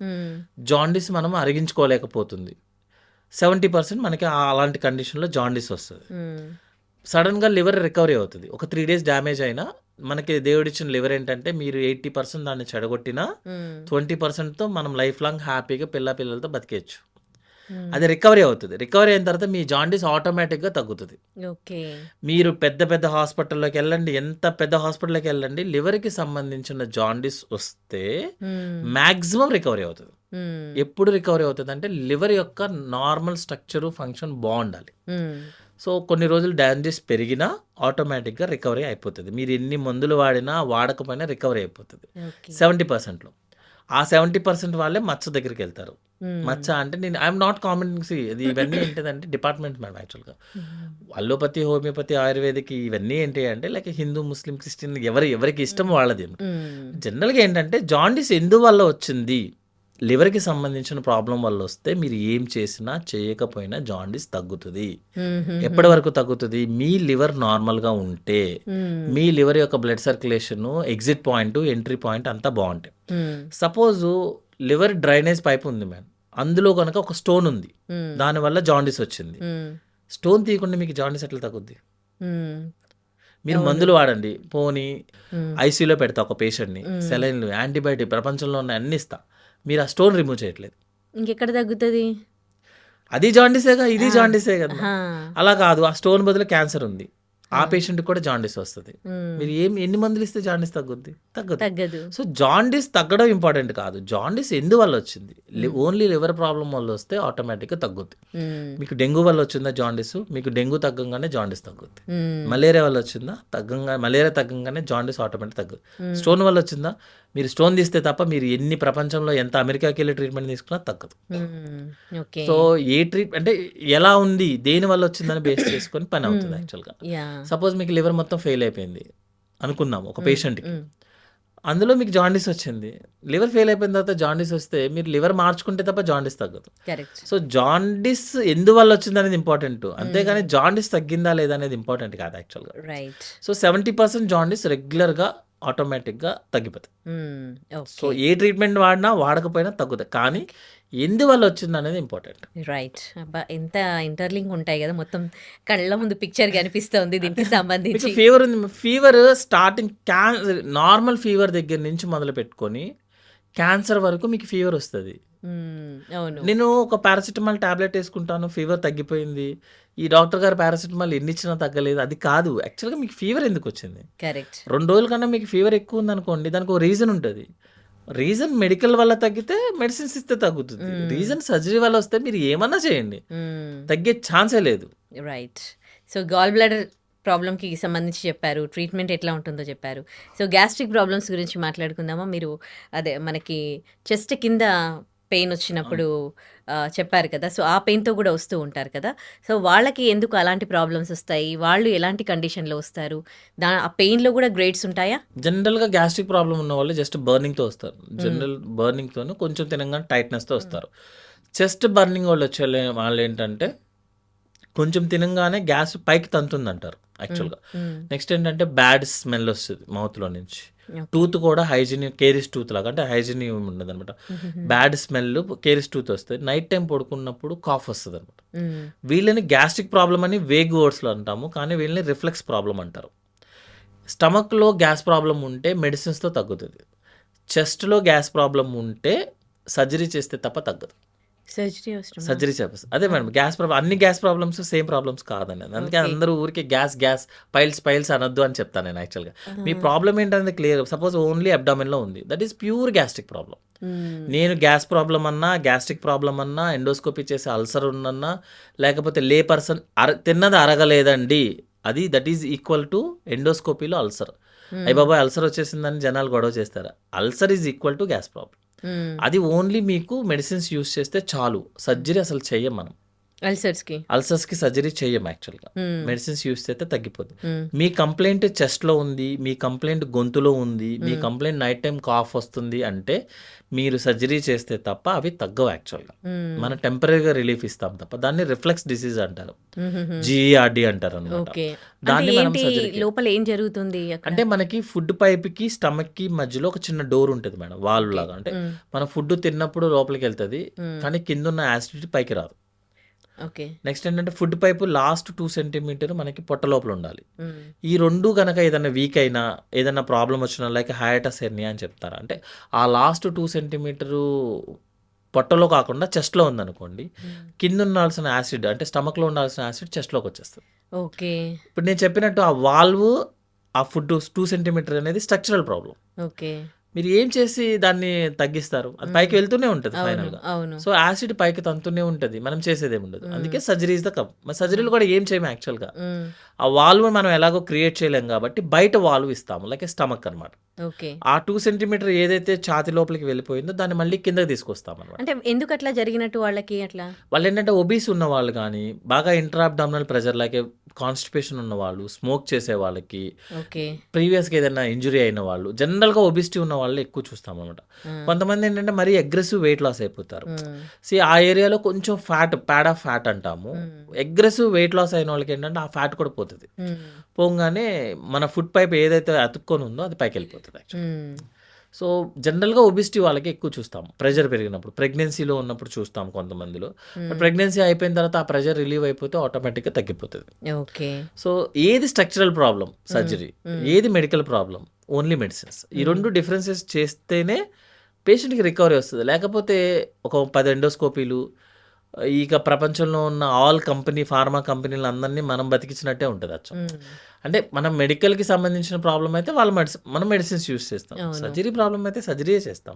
జాండీస్ మనం అరిగించుకోలేకపోతుంది. 70% మనకి అలాంటి కండిషన్లో జాండీస్ వస్తుంది. సడన్గా లివర్ రికవరీ అవుతుంది. ఒక 3 days డ్యామేజ్ అయినా మనకి దేవుడిచ్చిన లివర్ ఏంటంటే, మీరు 80% దాన్ని చెడగొట్టినా 20%తో మనం లైఫ్ లాంగ్ హ్యాపీగా పిల్లలతో బతికేయచ్చు. అది రికవరీ అవుతుంది. రికవరీ అయిన తర్వాత మీ జాండీస్ ఆటోమేటిక్గా తగ్గుతుంది. ఓకే. మీరు పెద్ద హాస్పిటల్లోకి వెళ్ళండి, ఎంత పెద్ద హాస్పిటల్లోకి వెళ్ళండి, లివర్కి సంబంధించిన జాండీస్ వస్తే మ్యాక్సిమం రికవరీ అవుతుంది. ఎప్పుడు రికవరీ అవుతుంది అంటే, లివర్ యొక్క నార్మల్ స్ట్రక్చరు ఫంక్షన్ బాగుండాలి. సో కొన్ని రోజులు జాండీస్ పెరిగినా ఆటోమేటిక్గా రికవరీ అయిపోతుంది. మీరు ఎన్ని మందులు వాడినా వాడకపోయినా రికవరీ అయిపోతుంది 70%లో. ఆ 70% వాళ్ళే మచ్చ దగ్గరికి వెళ్తారు. మచ్చ అంటే నేను ఐఎమ్ నాట్ కామెంటింగ్. ఇది ఇవన్నీ ఏంటిదంటే డిపార్ట్మెంట్ మేడం యాక్చువల్గా. అల్లోపతి, హోమియోపతి, ఆయుర్వేదిక్ ఇవన్నీ ఏంటి అంటే లైక్ హిందూ, ముస్లిం, క్రిస్టియన్ ఎవరికి ఇష్టం వాళ్ళది. జనరల్గా ఏంటంటే జాండీస్ ఎందువల్ల వచ్చింది, లివర్కి సంబంధించిన ప్రాబ్లం వల్ల వస్తే మీరు ఏం చేసినా చేయకపోయినా జాండీస్ తగ్గుతుంది. ఎప్పటి వరకు తగ్గుతుంది? మీ లివర్ నార్మల్గా ఉంటే, మీ లివర్ యొక్క blood circulation, exit point, entry point అంతా బాగుంటాయి. సపోజ్ లివర్ డ్రైనేజ్ పైప్ ఉంది మేడం, అందులో కనుక ఒక స్టోన్ ఉంది, దానివల్ల జాండీస్ వచ్చింది. స్టోన్ తీయకుండా మీకు జాండీస్ ఎట్లా తగ్గుద్ది? మీరు మందులు వాడండి, పోనీ ఐసీయూలో పెడతా ఒక పేషెంట్ని, సెలైన్లు, యాంటీబయాటిక్, ప్రపంచంలో ఉన్న అన్ని ఇస్తా, మీరు ఆ స్టోన్ రిమూవ్ చేయట్లేదు, ఇంకెక్కడ తగ్గుతుంది? అది జాండీసేగా, ఇది జాండీసే కదా. అలా కాదు, ఆ స్టోన్ బదులు క్యాన్సర్ ఉంది, ఆ పేషెంట్ కూడా జాండీస్ వస్తుంది. మీరు ఎన్ని మందులు ఇస్తే జాండీస్ తగ్గుద్ది? తగ్గదు. సో జాండీస్ తగ్గడం ఇంపార్టెంట్ కాదు, జాండీస్ ఎందువల్ల వచ్చింది. ఓన్లీ లివర్ ప్రాబ్లం వల్ల వస్తే ఆటోమేటిక్గా తగ్గుద్ది. మీకు డెంగ్యూ వల్ల వచ్చిందా జాండీస్, మీకు డెంగ్యూ తగ్గంగానే జాండీస్ తగ్గుద్ది. మలేరియా వల్ల వచ్చిందా, మలేరియా తగ్గంగానే జాండీస్ ఆటోమేటిక్ తగ్గుద్ది. స్టోన్ వల్ల వచ్చిందా, మీరు స్టోన్ తీస్తే తప్ప మీరు ఎన్ని ప్రపంచంలో ఎంత అమెరికాకి వెళ్ళి ట్రీట్మెంట్ తీసుకున్నా తగ్గదు. సో ఏ అంటే ఎలా ఉంది, దేని వల్ల వచ్చిందని బేస్ చేసుకొని పని అవుతుంది యాక్చువల్గా. సపోజ్ మీకు లివర్ మొత్తం ఫెయిల్ అయిపోయింది అనుకుందాం ఒక పేషెంట్కి, అందులో మీకు జాండీస్ వచ్చింది. లివర్ ఫెయిల్ అయిపోయిన తర్వాత జాండీస్ వస్తే మీరు లివర్ మార్చుకుంటే తప్ప జాండీస్ తగ్గదు. సో జాండీస్ ఎందువల్ల వచ్చింది అనేది ఇంపార్టెంట్, అంతేగాని జాండీస్ తగ్గిందా లేదా అనేది ఇంపార్టెంట్ కాదు యాక్చువల్గా. సో 70% జాండీస్ రెగ్యులర్గా ఆటోమేటిక్గా తగ్గిపోతాయి. So okay. ఏ ట్రీట్మెంట్ వాడినా వాడకపోయినా తగ్గుతాయి, కానీ ఎందువల్ల వచ్చింది అనేది ఇంపార్టెంట్. రైట్. అబ్బా! ఎంత ఇంటర్లింక్ ఉంటాయి కదా, మొత్తం కళ్ళ ముందు పిక్చర్ కనిపిస్తోంది దీనికి మీకు సంబంధించి. ఫీవర్ ఉంది, ఫీవర్ స్టార్టింగ్ నార్మల్ ఫీవర్ దగ్గర నుంచి మొదలు పెట్టుకొని క్యాన్సర్ వరకు మీకు ఫీవర్ వస్తుంది. అవును. నేను ఒక పారాసిటమాల్ టాబ్లెట్ వేసుకుంటాను, ఫీవర్ తగ్గిపోయింది, ఈ డాక్టర్ గారు పారాసిటమాల్ ఎన్ని ఇచ్చినా తగ్గలేదు, అది కాదు. యాక్చువల్గా మీకు ఫీవర్ ఎందుకు వచ్చింది? కరెక్ట్. 2 రోజుల కన్నా మీకు ఫీవర్ ఎక్కువ ఉందనుకోండి, దానికి ఒక రీజన్ ఉంటుంది. రీజన్ మెడికల్ వల్ల తగ్గితే మెడిసిన్స్ ఇస్తే తగ్గుతుంది. రీజన్ సర్జరీ వల్ల వస్తే మీరు ఏమన్నా చేయండి, తగ్గే ఛాన్సే లేదు. రైట్. సో గాల్ బ్లాడర్ ప్రాబ్లమ్కి సంబంధించి చెప్పారు, ట్రీట్మెంట్ ఎట్లా ఉంటుందో చెప్పారు. సో గ్యాస్ట్రిక్ ప్రాబ్లమ్స్ గురించి మాట్లాడుకుందామా. మీరు అదే మనకి చెస్ట్ కింద పెయిన్ వచ్చినప్పుడు చెప్పారు కదా, సో ఆ పెయిన్తో కూడా వస్తూ ఉంటారు కదా, సో వాళ్ళకి ఎందుకు అలాంటి ప్రాబ్లమ్స్ వస్తాయి, వాళ్ళు ఎలాంటి కండిషన్లో వస్తారు, ఆ పెయిన్లో కూడా గ్రేడ్స్ ఉంటాయా? జనరల్గా గ్యాస్ట్రిక్ ప్రాబ్లం ఉన్న వాళ్ళు జస్ట్ బర్నింగ్తో వస్తారు. జనరల్ బర్నింగ్తోనే కొంచెం తినగానే టైట్నెస్తో వస్తారు. చెస్ట్ బర్నింగ్ వాళ్ళు వచ్చే వాళ్ళు ఏంటంటే కొంచెం తినగానే గ్యాస్ పైకి తంతుంది అంటారు యాక్చువల్గా. నెక్స్ట్ ఏంటంటే బ్యాడ్ స్మెల్ వస్తుంది మౌత్లో నుంచి. టూత్ కూడా హైజీన్ కేరిస్ టూత్ లాగా, అంటే హైజీన్ ఉండదు అనమాట. బ్యాడ్ స్మెల్ కేరిస్ టూత్ వస్తుంది. నైట్ టైం పడుకున్నప్పుడు కాఫ్ వస్తుంది అనమాట. వీళ్ళని గ్యాస్ట్రిక్ ప్రాబ్లం అని వేగ్ వర్డ్స్లో అంటాము, కానీ వీళ్ళని రిఫ్లెక్స్ ప్రాబ్లం అంటారు. స్టమక్లో గ్యాస్ ప్రాబ్లం ఉంటే మెడిసిన్స్తో తగ్గుతుంది. చెస్ట్లో గ్యాస్ ప్రాబ్లం ఉంటే సర్జరీ చేస్తే తప్ప తగ్గదు. సర్జరీ చేస్తారు. అదే మేడం, గ్యాస్ ప్రాబ్లం, అన్ని గ్యాస్ ప్రాబ్లమ్స్ సేమ్ ప్రాబ్లమ్స్ కాదండి. అందుకే అందరూ ఊరికే గ్యాస్ పైల్స్ అనొద్దు అని చెప్తాను నేను. యాక్చువల్గా మీ ప్రాబ్లం ఏంటనేది క్లియర్. సపోజ్ ఓన్లీ అబ్డామిన్లో ఉంది, that is pure gastric problem. నేను గ్యాస్ ప్రాబ్లం అన్నా, గ్యాస్ట్రిక్ ప్రాబ్లం అన్నా, ఎండోస్కోపీ చేసే అల్సర్ ఉన్నన్నా, లేకపోతే లే పర్సన్ తిన్నది అరగలేదండి, అది దట్ ఈజ్ ఈక్వల్ టు ఎండోస్కోపీలో అల్సర్. అయ్య బాబాయ్ అల్సర్ వచ్చేసిందని జనాలు గొడవ చేస్తారు. Ulcer is equal to gas problem. అది ఓన్లీ మీకు మెడిసిన్స్ యూస్ చేస్తే చాలు, సర్జరీ అసలు చెయ్యం మనం. అల్సర్స్కి సర్జరీ చెయ్యం యాక్చువల్గా, మెడిసిన్స్ యూస్ చేస్తే తగ్గిపోతుంది. మీ కంప్లైంట్ చెస్ట్లో ఉంది, మీ కంప్లైంట్ గొంతులో ఉంది, మీ కంప్లైంట్ నైట్ టైం కాఫ్ వస్తుంది అంటే మీరు సర్జరీ చేస్తే తప్ప అవి తగ్గవు యాక్చువల్గా. మనం టెంపరీగా రిలీఫ్ ఇస్తాం తప్ప, దాన్ని రిఫ్లెక్స్ డిసీజ్ అంటారు, GERD అంటారు అనమాట. దాన్ని మనం లోపల ఏం జరుగుతుంది అంటే మనకి ఫుడ్ పైప్కి స్టమక్కి మధ్యలో ఒక చిన్న డోర్ ఉంటుంది మేడం, వాల్వ్ లాగా. అంటే మనం ఫుడ్ తిన్నప్పుడు లోపలికి వెళ్తుంది, కానీ కింద ఉన్న యాసిడిటీ పైకి రాదు. నెక్స్ట్ ఏంటంటే ఫుడ్ పైపు లాస్ట్ 2 సెంటీమీటర్ మనకి పొట్ట లోపల ఉండాలి. ఈ రెండు కనుక ఏదైనా వీక్ అయినా, ఏదైనా ప్రాబ్లం వచ్చినా, లైక్ హయాటస్ హెర్నియా అని చెప్తారు, అంటే ఆ లాస్ట్ 2 సెంటీమీటరు పొట్టలో కాకుండా చెస్ట్లో ఉందనుకోండి, కింద ఉండాల్సిన యాసిడ్, అంటే స్టమక్లో ఉండాల్సిన యాసిడ్ చెస్ట్లోకి వచ్చేస్తుంది. ఇప్పుడు నేను చెప్పినట్టు ఆ వాల్వ్, ఆ ఫుడ్ 2 సెంటీమీటర్ అనేది స్ట్రక్చరల్ ప్రాబ్లం. మీరు ఏం చేసి దాన్ని తగ్గిస్తారు? అది పైకి వెళ్తూనే ఉంటుంది ఫైనల్గా. సో యాసిడ్ పైకి తంతూనే ఉంటుంది, మనం చేసేది ఉండదు. అందుకే సర్జరీ ఇస్ ద కప్. మరి సర్జరీలు కూడా ఏం చేయము యాక్చువల్గా. ఆ వాల్వ్ మనం ఎలాగో క్రియేట్ చేయలేం కాబట్టి బయట వాల్వ్ ఇస్తాము, లైక్ స్టమక్ అనమాట. ఆ 2 సెంటీమీటర్ ఏదైతే ఛాతి లోపలికి వెళ్ళిపోయిందో దాన్ని మళ్ళీ కిందకి తీసుకొస్తాం అనమాట. అంటే ఎందుకు అట్లా జరిగినట్టు వాళ్ళకి? వాళ్ళు ఏంటంటే ఒబీస్ ఉన్న వాళ్ళు కానీ, బాగా ఇంట్రాబ్డామినల్ ప్రెజర్, లైక్ కాన్స్టిపేషన్ ఉన్న వాళ్ళు, స్మోక్ చేసే వాళ్ళకి, ప్రీవియస్గా ఏదైనా ఇంజురీ అయిన వాళ్ళు, జనరల్గా ఒబిసిటీ ఉన్న వాళ్ళు ఎక్కువ చూస్తాం అనమాట. కొంతమంది ఏంటంటే మరీ అగ్రెసివ్ వెయిట్ లాస్ అయిపోతారు. ఆ ఏరియాలో కొంచెం ప్యాడ్ ఆఫ్ ఫ్యాట్ అంటాము. అగ్రెసివ్ వెయిట్ లాస్ అయిన వాళ్ళకి ఏంటంటే ఆ ఫ్యాట్ కూడా పోతుంది. పోగానే మన ఫుడ్ పైప్ ఏదైతే అతుక్కొని ఉందో అది పైకి వెళ్ళిపోతుంది. సో జనరల్గా ఒబిసిటీ వాళ్ళకి ఎక్కువ చూస్తాం, ప్రెషర్ పెరిగినప్పుడు. ప్రెగ్నెన్సీలో ఉన్నప్పుడు చూస్తాం కొంతమందిలో. ప్రెగ్నెన్సీ అయిపోయిన తర్వాత ఆ ప్రెషర్ రిలీవ్ అయిపోతే ఆటోమేటిక్గా తగ్గిపోతుంది. సో ఏది స్ట్రక్చరల్ ప్రాబ్లం సర్జరీ, ఏది మెడికల్ ప్రాబ్లం ఓన్లీ మెడిసిన్స్. ఈ రెండు డిఫరెన్సెస్ చేస్తేనే పేషెంట్కి రికవరీ వస్తుంది. లేకపోతే ఒక 10 ఎండోస్కోపీలు, ఇక ప్రపంచంలో ఉన్న ఆల్ ఫార్మా కంపెనీలు అందరినీ మనం బతికించినట్టే ఉంటుంది అచ్చం. అంటే మనం మెడికల్కి సంబంధించిన ప్రాబ్లం అయితే మనం మెడిసిన్స్ యూస్ చేస్తాం, సర్జరీ ప్రాబ్లం అయితే సర్జరీ చేస్తాం.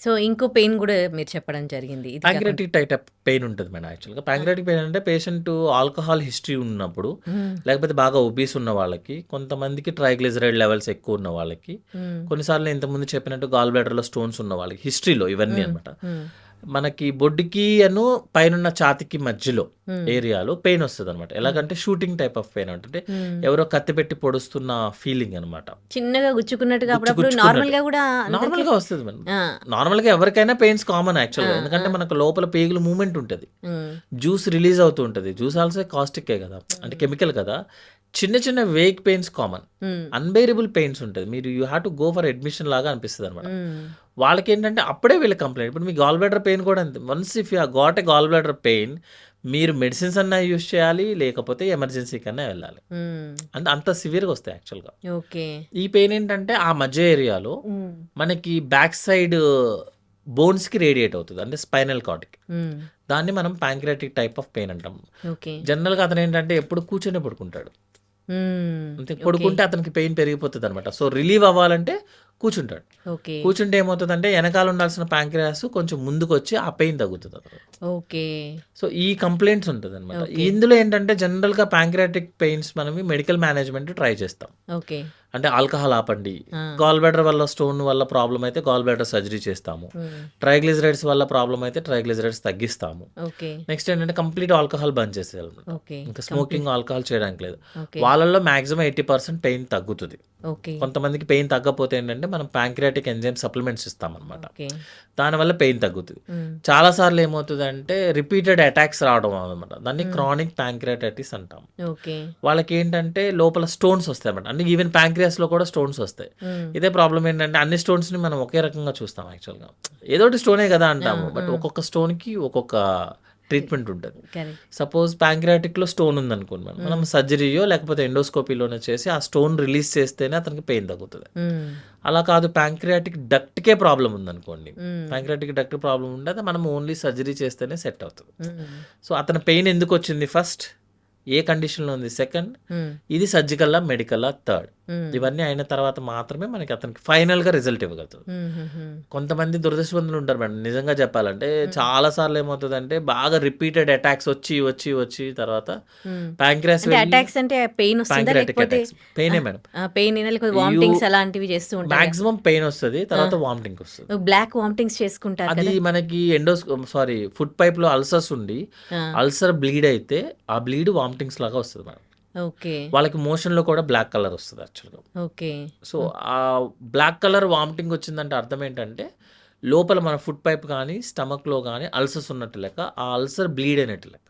సో ఇంకో పెయిన్ కూడా మీరు చెప్పడం జరిగింది, ప్యాంక్రియాటిక్ టైప్ పెయిన్ ఉంటుంది మేడం. యాక్చువల్గా ప్యాంక్రియాటిక్ పెయిన్ అంటే పేషెంట్ ఆల్కహాల్ హిస్టరీ ఉన్నప్పుడు, లేకపోతే బాగా ఒబీస్ ఉన్న వాళ్ళకి, కొంతమందికి ట్రైగ్లిజరైడ్ లెవెల్స్ ఎక్కువ ఉన్న వాళ్ళకి, కొన్నిసార్లు ఇంతకుముందు చెప్పినట్టు గాల్ బ్లాడర్లో స్టోన్స్ ఉన్న వాళ్ళకి, హిస్టరీలో ఇవన్నీ అనమాట. మనకి బొడ్డుకి పైన ఛాతికి మధ్యలో ఏరియాలో పెయిన్ వస్తుంది అనమాట. ఎలాగంటే షూటింగ్ టైప్ ఆఫ్ పెయిన్ అంటే ఎవరో కత్తి పెట్టి పొడుస్తున్న ఫీలింగ్ అనమాట. చిన్నగా గుచ్చుకున్నట్టుగా నార్మల్గా వస్తుంది మేడం. నార్మల్గా ఎవరికైనా పెయిన్స్ కామన్ యాక్చువల్గా, ఎందుకంటే మనకు లోపల పేగులు మూవ్మెంట్ ఉంటుంది, జ్యూస్ రిలీజ్ అవుతూ ఉంటుంది. జ్యూస్ ఆల్సో కాస్టిక్కే కదా, అంటే కెమికల్ కదా. చిన్న చిన్న వేక్ పెయిన్స్ కామన్. హ్మ్. అన్బేరబుల్ పెయిన్స్ ఉంటుంది. మీరు you have to go for admission లాగా అనిపిస్తుంది అనమాట. హ్మ్. వాళ్ళకేంటంటే అప్పుడే వీళ్ళ కంప్లైంట్. ఇప్పుడు మీ గాల్ బ్లాడర్ పెయిన్ కూడా అంతే. Once if you got a gall bladder pain, మీరు మెడిసిన్స్ అన్నా యూజ్ చేయాలి, లేకపోతే ఎమర్జెన్సీ కన్నా వెళ్ళాలి. హ్మ్. అంటే అంత సివియర్గా వస్తాయి యాక్చువల్గా. ఓకే. ఈ పెయిన్ ఏంటంటే ఆ మధ్య ఏరియాలో హ్మ్. మనకి బ్యాక్ సైడ్ బోన్స్కి రేడియేట్ అవుతుంది, అంటే స్పైనల్ కార్డ్కి. హ్మ్. దాన్ని మనం ప్యాంక్రియాటిక్ టైప్ ఆఫ్ పెయిన్ అంటాం. ఓకే. జనరల్గా అతను ఏంటంటే ఎప్పుడు కూర్చొని పడుకుంటాడు. హ్మ్. అంతే, ఓకే. పడుకుంటే అతనికి పెయిన్ పెరిగిపోతుంది అనమాట. సో రిలీవ్ అవ్వాలంటే కూర్చుంటాడు. ఓకే. కూర్చుంటే ఏమవుతుందంటే వెనకాల ఉండాల్సిన ప్యాంక్రియాస్ కొంచెం ముందుకు వచ్చి ఆ పెయిన్ తగ్గుతుంది అతను. ఓకే. సో ఈ కంప్లైంట్స్ ఉంటుంది అనమాట. ఓకే. ఇందులో ఏంటంటే జనరల్గా ప్యాంక్రియాటిక్ పెయిన్స్ మనం మెడికల్ మేనేజ్మెంట్ ట్రై చేస్తాం. ఓకే. అంటే ఆల్కహాల్ ఆపండి, ఆ. గాల్ బ్లాడర్ వల్ల స్టోన్ వల్ల ప్రాబ్లం అయితే గాల్ బ్లాడర్ సర్జరీ చేస్తాము, హ్మ్. ట్రైగ్లిజరైడ్స్ వల్ల ప్రాబ్లం అయితే ట్రైగ్లిజరైడ్స్ తగ్గిస్తాము. ఓకే. నెక్స్ట్ ఏంటంటే కంప్లీట్ ఆల్కహాల్ బంద్ చేసేయాలన్నమాట. ఓకే. ఇంకా స్మోకింగ్ ఆల్కహాల్ చేయడానికి లేదు. ఓకే. వాళ్ళల్లో మాక్సిమం 80% పెయిన్ తగ్గుతుంది. ఓకే. కొంతమందికి పెయిన్ తగ్గకపోతే ఏంటంటే మనం ప్యాంక్రియాటిక్ ఎంజైమ్ సప్లిమెంట్స్ ఇస్తామన్నమాట. ఓకే. దానివల్ల పెయిన్ తగ్గుతుంది. హ్మ్. చాలాసార్లు ఏమవుతుందంటే రిపీటెడ్ అటాక్స్ రావడం అనమాట. దాన్ని క్రానిక్ ప్యాంక్రియాటైటిస్ అంటాం. ఓకే. వాళ్ళకి ఏంటంటే లోపల స్టోన్స్ వస్తాయి అన్నమాట. అంటే ఈవెన్ ప్యాంక్రియాస్లో కూడా స్టోన్స్ వస్తాయి. హ్మ్. ఇదే ప్రాబ్లం ఏంటంటే అన్ని స్టోన్స్ని మనం ఒకే రకంగా చూస్తాం యాక్చువల్గా. ఏదోటి స్టోనే కదా అంటాము, బట్ ఒక్కొక్క స్టోన్కి ఒక్కొక్క ట్రీట్మెంట్ ఉంటుంది. కరెక్ట్. సపోజ్ ప్యాంక్రియాటిక్లో స్టోన్ ఉందనుకోండి, మనం సర్జరీయో లేకపోతే ఎండోస్కోపీలోనే చేసి ఆ స్టోన్ రిలీజ్ చేస్తేనే అతనికి పెయిన్ తగ్గుతుంది. హ్మ్. అలా కాదు, ప్యాంక్రియాటిక్ డక్ట్కే ప్రాబ్లం ఉందనుకోండి, హ్మ్. ప్యాంక్రియాటిక్ డక్ట్ ప్రాబ్లం ఉండదు, మనం ఓన్లీ సర్జరీ చేస్తేనే సెట్ అవుతుంది. హ్మ్. సో అతని పెయిన్ ఎందుకు వచ్చింది ఫస్ట్, ఏ కండిషన్లో ఉంది సెకండ్, హ్మ్. ఇది సర్జికల్లా మెడికల్లా థర్డ్. హ్మ్. ఇవన్నీ అయిన తర్వాత మాత్రమే మనకి అతనికి ఫైనల్గా రిజల్ట్ ఇవ్వగలుగుతుంది. హ్మ్. హ్మ్. హ్మ్. కొంతమంది దురదృష్టవంతులు ఉంటారు మేడం, నిజంగా చెప్పాలంటే చాలా సార్లు ఏమవుతుందంటే బాగా రిపీటెడ్ అటాక్స్ వచ్చి వచ్చి వచ్చి తర్వాత హ్మ్. ప్యాంక్రియాస్ అంటే అటాక్స్ అంటే పెయిన్ వస్తుందా ప్యాంక్రియాటిక్ లేకపోతే అటాక్స్ పెయినే మేడం. పెయిన్ లేకపోతే వామిటింగ్స్ అలాంటివి చేస్తూ ఉంటారు? మాక్సిమం పెయిన్ వస్తుంది, తర్వాత వామిటింగ్ వస్తుంది. బ్లాక్ వామిటింగ్స్ చేసుకుంటారు అది కదా? మనకి ఫుడ్ పైప్ లో అల్సర్స్ ఉండి ఆ. అల్సర్ బ్లీడ్ అయితే ఆ బ్లీడ్ వామిటింగ్స్ లాగా వస్తుంది మేడం. ఓకే. వాళ్ళకి మోషన్ లో కూడా బ్లాక్ కలర్ వస్తుంది యాక్చువల్గా. ఓకే. సో ఆ బ్లాక్ కలర్ వామిటింగ్ వచ్చిందంటే అర్థం ఏంటంటే లోపల మన ఫుడ్ పైప్ కానీ స్టమక్ లో కానీ అల్సర్స్ ఉన్నట్టు లెక్క, ఆ అల్సర్ బ్లీడ్ అయినట్టు లెక్క.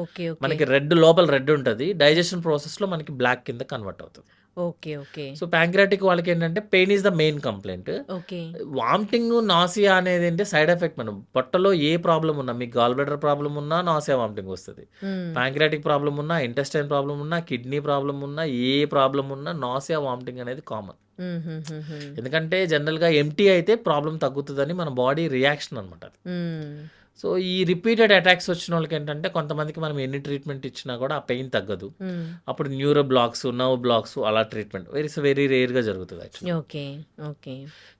ఓకే. ఓకే. మనకి లోపల రెడ్ ఉంటుంది, డైజెషన్ ప్రాసెస్ లో మనకి బ్లాక్ కింద కన్వర్ట్ అవుతుంది. ఓకే. ఓకే. సో ప్యాంక్రియాటిక్ వాళ్ళకి ఏంటంటే pain is the main complaint. Okay. Vomiting nausea అనేది ఏంటి సైడ్ ఎఫెక్ట్. మనం పొట్టలో ఏ ప్రాబ్లం ఉన్నా, మీకు గాల్ బ్లాడర్ ప్రాబ్లం ఉన్నా నాసియా వామిటింగ్ వస్తుంది, హ్మ్. ప్యాంక్రియాటిక్ ప్రాబ్లం ఉన్నా, ఇంటెస్టైన్ ప్రాబ్లం ఉన్నా, కిడ్నీ ప్రాబ్లం ఉన్నా, ఏ ప్రాబ్లం ఉన్నా నాసియా వామిటింగ్ అనేది కామన్. హ్మ్. హ్మ్. హ్మ్. హ్మ్. ఎందుకంటే జనరల్గా ఎంటీ అయితే ప్రాబ్లం తగ్గుతుందని మన బాడీ రియాక్షన్ అనమాట. హ్మ్. సో ఈ రిపీటెడ్ అటాక్స్ వచ్చిన వాళ్ళకి ఏంటంటే కొంతమందికి మనం ఎన్ని ట్రీట్మెంట్ ఇచ్చినా కూడా ఆ పెయిన్ తగ్గదు. హ్మ్. అప్పుడు న్యూరో బ్లాక్స్, నర్వ్ బ్లాక్స్ అలా ట్రీట్మెంట్ వెరీ రేర్గా జరుగుతుంది యాక్చువల్లీ. ఓకే. ఓకే.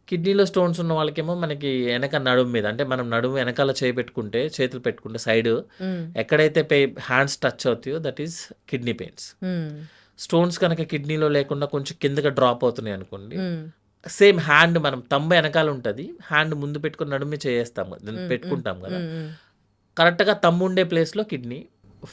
కిడ్నీలో స్టోన్స్ ఉన్న వాళ్ళకేమో మనకి వెనక నడుము మీద, అంటే మనం నడుము వెనకాల చేతులు పెట్టుకుంటే సైడ్ హ్మ్. ఎక్కడైతే హ్యాండ్స్ టచ్ అవుతాయో దట్ ఈస్ కిడ్నీ పెయిన్స్. హ్మ్. స్టోన్స్ కనుక కిడ్నీలో లేకుండా కొంచెం కిందగా డ్రాప్ అవుతున్నాయి అనుకోండి, హ్మ్. సేమ్ హ్యాండ్ మనం తంబ వెనకాల ఉంటుంది, హ్యాండ్ ముందు పెట్టుకుని నడుము చేస్తాం హ్మ్. పెట్టుకుంటాం కదా, హ్మ్. హ్మ్. కరెక్ట్గా తమ్ము ఉండే ప్లేస్లో కిడ్నీ,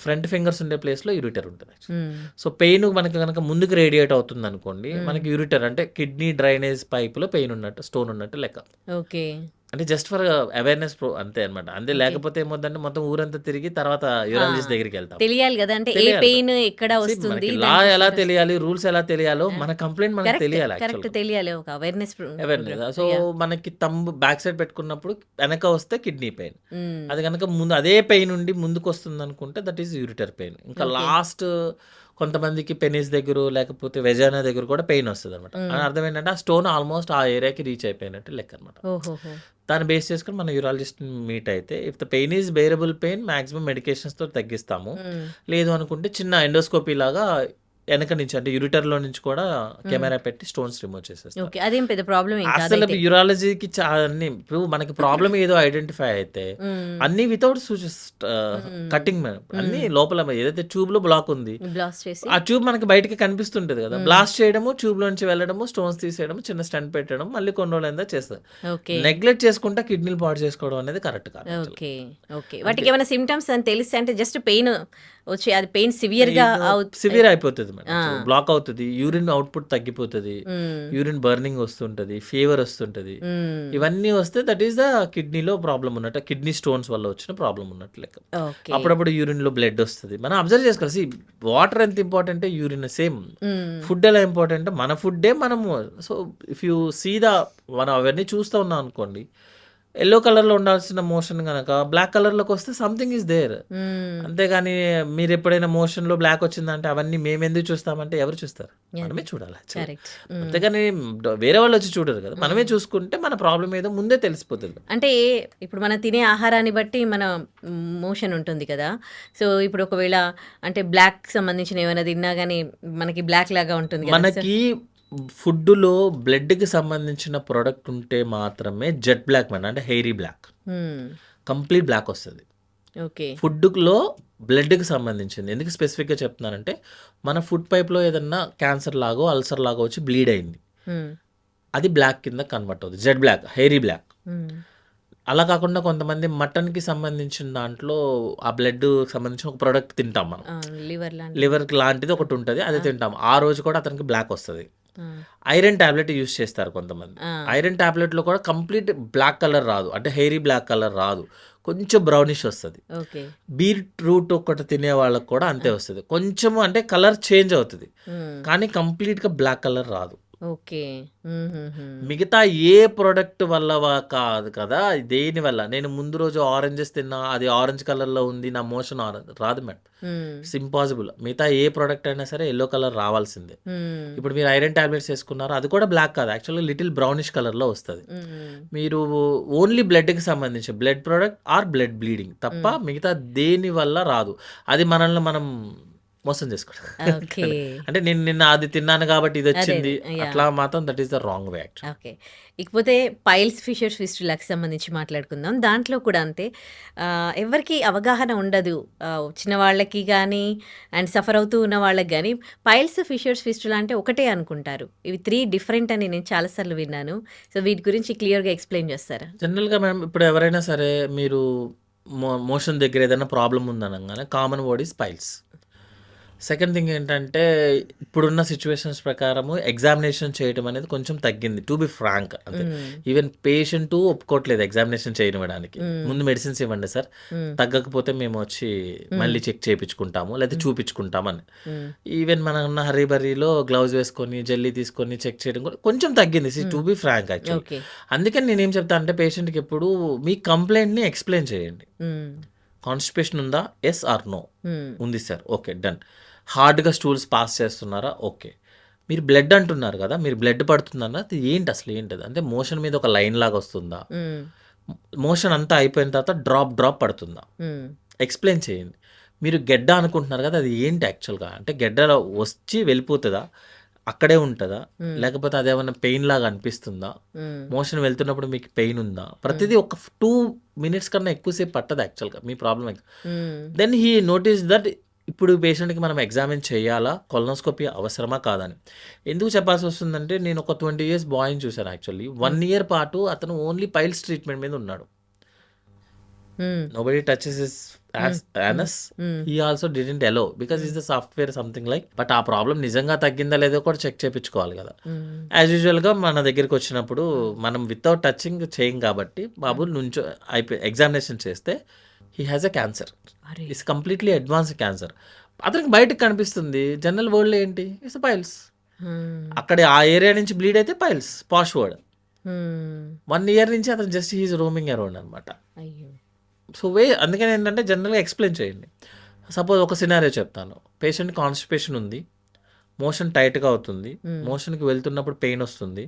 ఫ్రంట్ ఫింగర్స్ ఉండే ప్లేస్లో యూరిటర్ ఉంటుంది. హ్మ్. సో పెయిన్ మనకి కనుక ముందుకు రేడియేట్ అవుతుంది అనుకోండి, మనకి యూరిటర్ అంటే కిడ్నీ డ్రైనేజ్ పైప్లో పెయిన్ ఉన్నట్టు, స్టోన్ ఉన్నట్టు లెక్క. ఓకే. అంటే జస్ట్ ఫర్ అవేర్నెస్ అంతే అనమాట. అంతే, లేకపోతే ఏమొద్దంటే మొత్తం ఊరంతా తిరిగి తర్వాత యూరాలజిస్ట్ దగ్గరికి వెళ్తాం. తెలియాలి కదా, అంటే ఏ తెలియాలి. పెయిన్ ఎక్కడ See, వస్తుంది, మనకి లా ఎలా తెలియాలి, రూల్స్ ఎలా తెలియాలో మన కంప్లైంట్ మనకి కరెక్ట్ తెలియాలి కరెక్ట్ యాక్చువల్గా. తెలియాలి, ఒక అవేర్నెస్. అవేర్నెస్. సో మనకి తంబు బ్యాక్ సైడ్ పెట్టుకున్నప్పుడు వెనక వస్తే కిడ్నీ పెయిన్, అది కనుక ముందు అదే పెయిన్ ఉండి ముందుకు వస్తుంది అనుకుంటే దట్ ఈస్ యూరిటర్ పెయిన్. ఇంకా లాస్ట్ కొంతమందికి పెనిస్ దగ్గర లేకపోతే వెజానా దగ్గర కూడా పెయిన్ వస్తుంది అనమాట. అని అర్థం ఏంటంటే ఆ స్టోన్ ఆల్మోస్ట్ ఆ ఏరియాకి రీచ్ అయిపోయినట్టు లెక్క అనమాట. ఓహోహో. దాన్ని బేస్ చేసుకుని మన యూరాలజిస్ట్ మీట్ అయితే if the pain is bearable pain maximum మెడికేషన్స్తో తగ్గిస్తాము. లేదు అనుకుంటే చిన్న ఎండోస్కోపీ లాగా వెనక నుంచి, అంటే యూరిటర్లో నుంచి కూడా కెమెరా పెట్టి స్టోన్స్ రిమూవ్ చేసేస్తాం. ఓకే, అదేం పెద్ద ప్రాబ్లం ఏం కాదు అసలు అయితే. యూరాలజీకి అన్ని ఇప్పుడు మనకి ప్రాబ్లం ఏదో ఐడెంటిఫై అయితే అన్ని వితౌట్ కటింగ్ మేడం, అన్ని లోపల ఏదైతే ట్యూబ్ లో బ్లాక్ ఉంది బ్లాస్ట్ చేసి ఆ ట్యూబ్ మనకి బయటకి కనిపిస్తుంటది కదా, బ్లాస్ట్ చేయడము, ట్యూబ్ లోంచి వెళ్ళడము, స్టోన్స్ తీసేయడం, చిన్న స్టెంట్ పెట్టడం, మళ్ళీ కొన్ని రోజులు ఎంత చేస్తారు. ఓకే. నెగ్లెక్ట్ చేసుకుంటా కిడ్నీలు పాడు చేసుకోవడం అనేది కరెక్ట్ కాదు. ఓకే. ఓకే, వాటికి ఏమైనా సిమ్టమ్స్ అని తెలిస్తే, అంటే జస్ట్ పెయిన్ వచ్చి అది పెయిన్ సివియర్ గా సివియర్ అయిపోతుంది మేడం. ఆ! సో, బ్లాక్ అవుతది. యూరిన్ అవుట్‌పుట్ తగ్గిపోతది. హ్మ్. యూరిన్ బర్నింగ్ వస్తుంటది. ఫీవర్ వస్తుంటది. హ్మ్. ఇవన్నీ వస్తే దట్ ఈస్ ద కిడ్నీలో ప్రాబ్లమ్ ఉన్నట్టు. కిడ్నీ స్టోన్స్ వల్ల వచ్చిన ప్రాబ్లమ్ ఉన్నట్టు లెక్క. ఓకే. అప్పుడప్పుడు యూరిన్‌లో బ్లడ్ వస్తది. మనం అబ్జర్వ్ చేసుకోవాలి. వాటర్ ఎంత ఇంపార్టెంటే యూరిన్ సేమ్. హ్మ్. ఫుడ్ ఎలా ఇంపార్టెంటే మన ఫుడ్డే మనము సో, ఇఫ్ యూ సీ మనం అవన్నీ చూస్తూ ఉన్నాం అనుకోండి. యెల్లో కలర్‌లో ఉండాల్సిన మోషన్ గనక బ్లాక్ కలర్‌లోకి వస్తే సంథింగ్ ఈస్ దేర్. హ్మ్. అంతేగాని మీరెప్పుడైనా మోషన్‌లో బ్లాక్ వచ్చిందంటే అవన్నీ మేమెందుకు చూస్తామంటే ఎవరు చూస్తారు? మనమే అది. చూడాలి యాక్చువల్లీ. కరెక్ట్. హ్మ్. అంతేగాని వేరే వాళ్ళొచ్చి చూడరు కదా! మనమే హ్మ్. చూసుకుంటే మన ప్రాబ్లమ్ ఏదో ముందే తెలిసిపోతది. అంటే ఇప్పుడు మనం తినే ఆహారాన్ని బట్టి మన మోషన్ ఉంటుంది కదా! సో, ఇప్పుడు ఒకవేళ అంటే బ్లాక్‌కి సంబంధించినవి ఏమైనా తిన్నా గాని మనకి బ్లాక్ లాగా ఉంటుంది కదా! సో మనకి ఫుడ్డులో బ్లడ్‌కి సంబంధించిన ప్రొడక్ట్ ఉంటే మాత్రమే జెట్ బ్లాక్ అంటే హెయిరీ బ్లాక్. హ్మ్. కంప్లీట్ బ్లాక్ వస్తది. ఓకే. ఫుడ్‌లో బ్లడ్‌కి సంబంధించింది. ఎందుకు స్పెసిఫిక్‌గా చెప్తున్నానంటే, మన ఫుడ్ పైప్‌లో ఏదన్నా క్యాన్సర్ లాగో, అల్సర్ లాగో వచ్చి బ్లీడ్ అయింది. హ్మ్. అది బ్లాక్ కింద కన్వర్ట్ అవుద్ది. Z block, hairy block. Hmm. అలా కాకుండా కొంతమంది మటన్‌కి సంబంధించిన దాంట్లో ఆ బ్లడ్‌కి సంబంధించిన ఒక ప్రొడక్ట్ తింటాం మనం. లివర్ లాంటిది. లివర్‌కి లాంటిది ఒకటుంటది. అది ఆ! తింటాం. ఆ రోజు కూడా అతనికి బ్లాక్ వస్తది. ఆ! ఐరన్ టాబ్లెట్ యూజ్ చేస్తారు కొంతమంది. ఆ! ఐరన్ టాబ్లెట్‌లో కూడా కంప్లీట్ బ్లాక్ కలర్ రాదు. అంటే హెయిరీ బ్లాక్ కలర్ రాదు. కొంచెం బ్రౌనిష్ వస్తది. ఓకే. బీట్రూట్ ఒకటి తినే వాళ్ళకి కూడా ఆ! అంతే వస్తది. కొంచెము అంటే కలర్ చేంజ్ అవుతది. హ్మ్. కానీ కంప్లీట్‌గా బ్లాక్ కలర్ రాదు. ఓకే. హుహుహు. మిగతా ఏ ప్రొడక్ట్ వల్ల కాదు కదా! దేనివల్ల నేను ముందు రోజు ఆరెంజెస్ తిన్నా, అది ఆరెంజ్ కలర్‌లో ఉంది. నా మోషన్ రాదు మేడం. హ్మ్. It's impossible. మిగతా ఏ ప్రొడక్ట్ అయినా సరే యెల్లో కలర్ రావాల్సిందే. హ్మ్. ఇప్పుడు మీరు ఐరన్ టాబ్లెట్స్ ఏసుకున్నారు. అది కూడా బ్లాక్ కాదు. యాక్చువల్‌గా లిటిల్ బ్రౌనిష్ కలర్‌లో వస్తది. హ్మ్. మీరు ఓన్లీ బ్లడ్‌కి సంబంధించి blood product are blood bleeding తప్ప హ్మ్. మిగతా దేని వల్ల రాదు. అది మనల్ని మనం మోసం చేసుకోవడం. ఓకే. అంటే నేను నిన్న అది తిన్నాను కాబట్టి అదే. ఇదొచ్చింది. అదే. యాహ్! అట్లా మాత్రం that is the wrong way actually. Okay. ఇకపోతే పైల్స్, ఫిషర్స్, ఫిస్టులాకి సంబంధించి మాట్లాడుకుందాం. దాంట్లో కూడా అంతే ఎవరికీ అవగాహన ఉండదు. వచ్చిన వాళ్ళకి గానీ, అండ్ సఫర్ అవుతూ ఉన్న వాళ్ళకి గానీ, పైల్స్, ఫిషర్స్, ఫిస్టులా అంటే ఒకటే అనుకుంటారు. ఇవి 3 డిఫరెంట్ అని నేను చాలా సార్లు విన్నాను. సో, వీటి గురించి క్లియర్‌గా ఎక్స్‌ప్లెయిన్ చేస్తారా? జనరల్‌గా మేడం ఇప్పుడు ఎవరైనా సరే మీరు మోషన్ దగ్గర ఏదైనా ప్రాబ్లమ్ ఉందనంగానే common word is piles. Second thing ఏంటంటే, ఇప్పుడున్న సిట్యుయేషన్స్ ప్రకారము ఎగ్జామినేషన్ చేయడం అనేది కొంచెం తగ్గింది. టు బి ఫ్రాంక్ అంతే. హ్మ్. ఈవెన్ పేషెంటు ఒప్పుకోవట్లేదు ఎగ్జామినేషన్ చేయనివ్వడానికి. హ్మ్. ముందు మెడిసిన్స్ ఇవ్వండి సార్. హ్మ్. తగ్గకపోతే మేము వచ్చి హ్మ్. మళ్ళీ చెక్ చేపించుకుంటాము. లేకపోతే హ్మ్. చూపించుకుంటామని. హ్మ్. ఈవెన్ మనం ఉన్న హరీ బరీలో గ్లౌస్ వేసుకొని, జెల్లీ తీసుకొని చెక్ చేయడం కూడా కొంచెం తగ్గింది. Hmm. To be frank actually. Okay. అందుకని నేనేం చెప్తానంటే పేషెంట్‌కి ఎప్పుడు మీ కంప్లెయింట్‌ని ఎక్స్‌ప్లెయిన్ చేయండి. హ్మ్. కాన్‌స్టిపేషన్ ఉందా? Yes or no. హ్మ్. ఉంది సార్. ఓకే. డన్. హార్డ్‌గా స్టూల్స్ పాస్ చేస్తున్నారా? ఓకే. మీరు బ్లడ్ అంటున్నారు గదా! మీరు బ్లడ్ పడుతుందన్న అది ఏంటి అసలు ఏంటది? అంటే మోషన్ మీద ఒక లైన్ లాగా వస్తుందా? హ్మ్. మోషన్ అంతా అయిపోయిన తర్వాత డ్రాప్ పడుతుందా? హ్మ్. ఎక్స్‌ప్లెయిన్ చేయండి. మీరు గెడ్డ అనుకుంటున్నారు గదా! అది ఏంటి యాక్చువల్‌గా? అంటే గెడ్డ వచ్చి వెళ్ళిపోతదా? అక్కడే ఉంటదా? హ్మ్. లేకపోతే అదేమన్నా పెయిన్ లాగా అనిపిస్తుందా? హ్మ్. మోషన్ వెళ్తున్నప్పుడు మీకు పెయిన్ ఉందా? హ్మ్. ప్రతిదీ ఒక 2 మినిట్స్ కన్నా ఎక్కువ సేపు పట్టదు యాక్చువల్‌గా మీ ప్రాబ్లమ్ హ్మ్. దెన్ హీ నోటీస్ దట్ ఇప్పుడు పేషెంట్‌కి మనం ఎగ్జామిన్ చేయాలా? కొలనోస్కోపీ అవసరమా? కాదా? అని. ఎందుకు చెప్పాల్సొస్తుందంటే నేను ఒక 20 ఇయర్స్ బాయ్‌ని చూసాను యాక్చువల్లీ. 1 హ్మ్. ఇయర్ పాటు అతను ఓన్లీ పైల్స్ ట్రీట్మెంట్ మీద ఉన్నాడు. హ్మ్. నోబడీ టచెస్ హిస్ హ్మ్. Hmm. Anus. Hmm. He also didn't allow because hmm. Is the software something like but ఆ ప్రాబ్లమ్ నిజంగా తగ్గిందా లేదో కూడా చెక్ చేపించుకోవాలి గదా! హ్మ్. యాజ్ యూజువల్‌గా మన దగ్గరికొచ్చినప్పుడు హ్మ్. మనం వితౌట్ టచింగ్ చేయం కాబట్టి బాబు హ్మ్. నుంచో ఎగ్జామినేషన్ చేస్తే హీ హాస్ ఎ క్యాన్సర్. అరే! It's completely advanced cancer. అతనికి బయటకి కనిపిస్తుంది. జనరల్ వరల్డ్‌లో ఏంటి? It's piles. హ్మ్. అక్కడ ఆ ఏరియా నుంచి బ్లీడ్ అయితే పైల్స్. పాష్ వర్డ్. హ్మ్. 1 ఇయర్ నుంచి అతను just he is roaming around అనమాట. అయ్యో! సో, అందుకని ఏంటంటే జనరల్‌గా ఎక్స్‌ప్లెయిన్ చేయండి. సపోజ్ ఒక సినారియో చెప్తాను. పేషెంట్ కాన్‌స్టిపేషన్ ఉంది. మోషన్ టైట్‌గా అవుతుంది. హ్మ్. మోషన్‌కి వెళ్తున్నప్పుడు పెయిన్ వస్తుంది.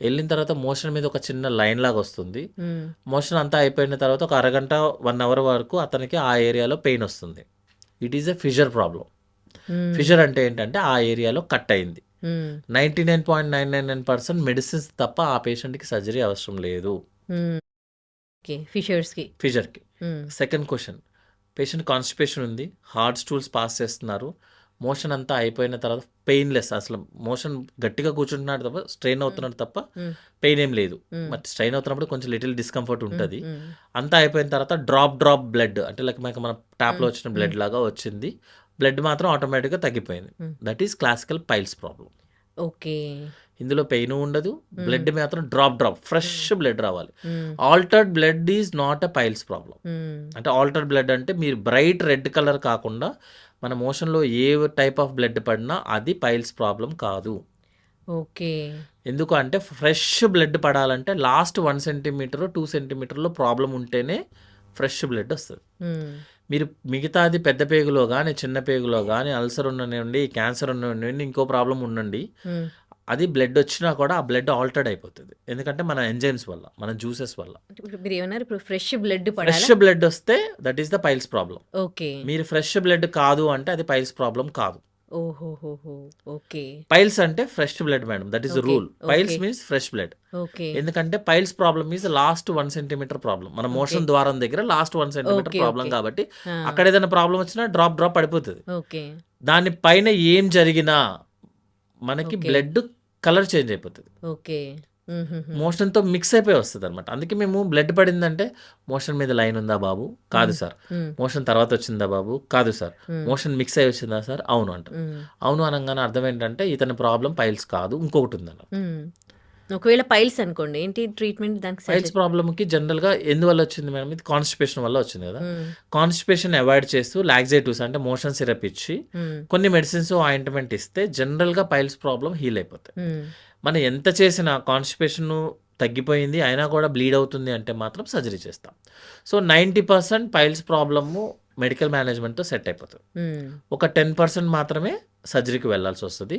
ఎళ్ళిన తర్వాత మోషన్ మీద ఒక చిన్న లైన్ లాగా వస్తుంది. హ్మ్. మోషన్ అంతా అయిపోయిన తర్వాత ఒక అరగంట, 1 అవర్ వరకు అతనికి ఆ ఏరియాలో పెయిన్ వస్తుంది. It is a fissure problem. Hmm. Fissure అంటే ఏంటంటే ఆ ఏరియాలో కట్ అయింది. హ్మ్. 99.999% మెడిసిన్స్ తప్ప ఆ పేషెంట్‌కి సర్జరీ అవసరం లేదు హ్మ్. ఓకే. ఫిషర్స్‌కి. ఫిషర్‌కి. హ్మ్. సెకండ్ క్వెషన్ పేషెంట్ కాన్‌స్టిపేషన్ ఉంది. హార్డ్ స్టూల్స్ పాస్ చేస్తున్నారు. మోషన్ అంతా అయిపోయిన తర్వాత పెయిన్‌లెస్ అసలు మోషన్ గట్టిగా కూర్చుంటున్నాడు తప్ప స్ట్రెయిన్ హ్మ్. అవుతున్నాడు తప్ప హ్మ్. పెయిన్ ఏం లేదు. హ్మ్. బట్ స్ట్రెయిన్ అవుతున్నప్పుడు కొంచెం లిటిల్ డిస్కంఫర్ట్ హ్మ్. ఉంటది. హ్మ్. అంతా అయిపోయిన తర్వాత డ్రాప్ బ్లడ్ అంటే లైక్ మన ట్యాప్‌లో హ్మ్. వచ్చిన హ్మ్. బ్లడ్ లాగా వచ్చింది. బ్లడ్ మాత్రం ఆటోమేటిక్గా తగ్గిపోయింది. That is classical piles problem. Okay. ఇందులో పెయిన్ ఉండదు, బ్లడ్ మాత్రం డ్రాప్ ఫ్రెష్ బ్లడ్ రావాలి. Altered blood is not a piles problem. అంటే ఆల్టర్డ్ బ్లడ్ అంటే మీరు బ్రైట్ రెడ్ కలర్ కాకుండా మన మోషన్లో ఏ టైప్ ఆఫ్ బ్లడ్ పడినా అది పైల్స్ ప్రాబ్లం కాదు. ఓకే. ఎందుకు అంటే ఫ్రెష్ బ్లడ్ పడాలంటే లాస్ట్ 1 సెంటీమీటర్ 2 సెంటీమీటర్లో ప్రాబ్లం ఉంటేనే ఫ్రెష్ బ్లడ్ వస్తుంది. మీరు మిగతాది పెద్ద పేగులో కానీ చిన్న పేగులో కానీ అల్సర్ ఉండనివ్వండి, క్యాన్సర్ ఉండనివ్వండి, ఇంకో ప్రాబ్లం ఉండండి, అది బ్లడ్ వచ్చినా కూడా ఆ బ్లడ్ ఆల్టర్డ్ అయిపోతుంది. ఎందుకంటే మన ఎంజైమ్స్ వల్ల, మన జ్యూసెస్ వల్ల. మీరు ఏమన్నారు ఇప్పుడు ఫ్రెష్ బ్లడ్ ఫ్రెష్ బ్లడ్ వస్తే that is the piles problem. Okay. మీరు ఫ్రెష్ బ్లడ్ కాదు అంటే అది పైల్స్ ప్రాబ్లం కాదు. ఓహోహోహో. ఓకే. పైల్స్ అంటే fresh blood madam, that is rule. Piles means fresh blood. Okay. ఎందుకంటే piles problem is last 1 centimetre problem. మన మోషన్ ద్వారం దగ్గర లాస్ట్ 1 సెంటీమీటర్ ప్రాబ్లం కాబట్టి అక్కడ ఏదైనా ప్రాబ్లం వచ్చినా డ్రాప్ పడిపోతుంది. ఓకే. దాని పైన ఏం జరిగినా మనకి బ్లడ్ కలర్ చేంజ్ అయిపోతుంది. ఓకే. మోషన్తో మిక్స్ అయిపోయి వస్తుంది అనమాట. అందుకే మేము బ్లడ్ పడిందంటే మోషన్ మీద లైన్ ఉందా బాబు, కాదు సార్. మోషన్ తర్వాత వచ్చిందా బాబు, కాదు సార్. మోషన్ మిక్స్ అయి వచ్చిందా సార్, అవును అంటారు. అవును అనగానే అర్థం ఏంటంటే ఇతని ప్రాబ్లం పైల్స్ కాదు, ఇంకొకటి ఉందన్న. ఒకవేళ పైల్స్ అనుకోండి, ఏంటి ట్రీట్మెంట్ దానికి? పైల్స్ ప్రాబ్లమ్కి జనరల్గా ఎందువల్ల వచ్చింది మేడం, ఇది కాన్స్టిపేషన్ వల్ల వచ్చింది కదా. కాన్స్టిపేషన్ అవాయిడ్ చేస్తూ లాక్సేటివ్స్ అంటే మోషన్ సిరప్ ఇచ్చి కొన్ని మెడిసిన్స్ ఆయింట్మెంట్ ఇస్తే జనరల్గా పైల్స్ ప్రాబ్లం హీల్ అయిపోతాయి. మనం ఎంత చేసినా కాన్స్టిపేషన్ తగ్గిపోయింది అయినా కూడా బ్లీడ్ అవుతుంది అంటే మాత్రం సర్జరీ చేస్తాం. సో 90% పైల్స్ ప్రాబ్లము మెడికల్ మేనేజ్మెంట్తో సెట్ అయిపోతుంది. ఒక 10% మాత్రమే సర్జరీకి వెళ్ళాల్సి వస్తుంది.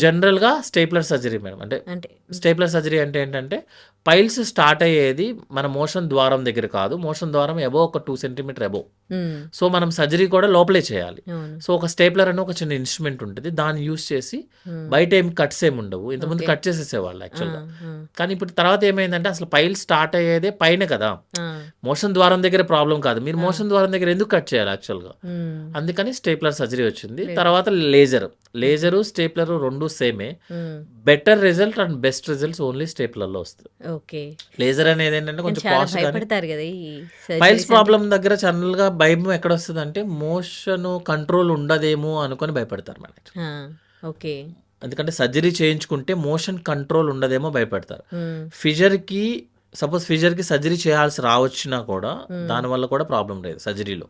జనరల్గా స్టేప్లర్ సర్జరీ మేడం. అంటే స్టేప్లర్ సర్జరీ అంటే ఏంటంటే పైల్స్ స్టార్ట్ అయ్యేది మన మోషన్ ద్వారం దగ్గర కాదు, మోషన్ ద్వారం అబోవ్ ఒక 2 సెంటీమీటర్ అబోవ్. సో మనం సర్జరీ కూడా లోపలే చేయాలి. సో ఒక స్టేప్లర్ అని ఒక చిన్న ఇన్స్ట్రుమెంట్ ఉంటుంది, దాన్ని యూస్ చేసి బయట ఏం కట్స్ ఏమి ఉండవు. ఇంతకుముందు కట్ చేసేసేవాళ్ళు యాక్చువల్గా. కానీ ఇప్పుడు తర్వాత ఏమైందంటే అసలు పైల్స్ స్టార్ట్ అయ్యేదే పైన కదా, మోషన్ ద్వారం దగ్గర ప్రాబ్లం కాదు. మీరు మోషన్ ద్వారం దగ్గర ఎందుకు కట్ చేయాలి యాక్చువల్గా? అందుకని స్టేప్లర్ సర్జరీ వచ్చింది. తర్వాత లేజరు స్టేప్లర్ రెండు సేమే. Better result and best results only స్టేప్లర్లో వస్తుంది. లేజర్ అనేది ఏంటంటే కొంచెం కాస్ట్. పైల్స్ ప్రాబ్లం దగ్గర జనరల్ గా భయం ఎక్కడ వస్తుంది అంటే మోషన్ కంట్రోల్ ఉండదేమో అనుకొని భయపడతారు మనకి. ఎందుకంటే సర్జరీ చేయించుకుంటే మోషన్ కంట్రోల్ ఉండదేమో భయపడతారు. ఫిజర్కి సర్జరీ చేయాల్సి రావచ్చినా కూడా దానివల్ల కూడా ప్రాబ్లం లేదు సర్జరీలో.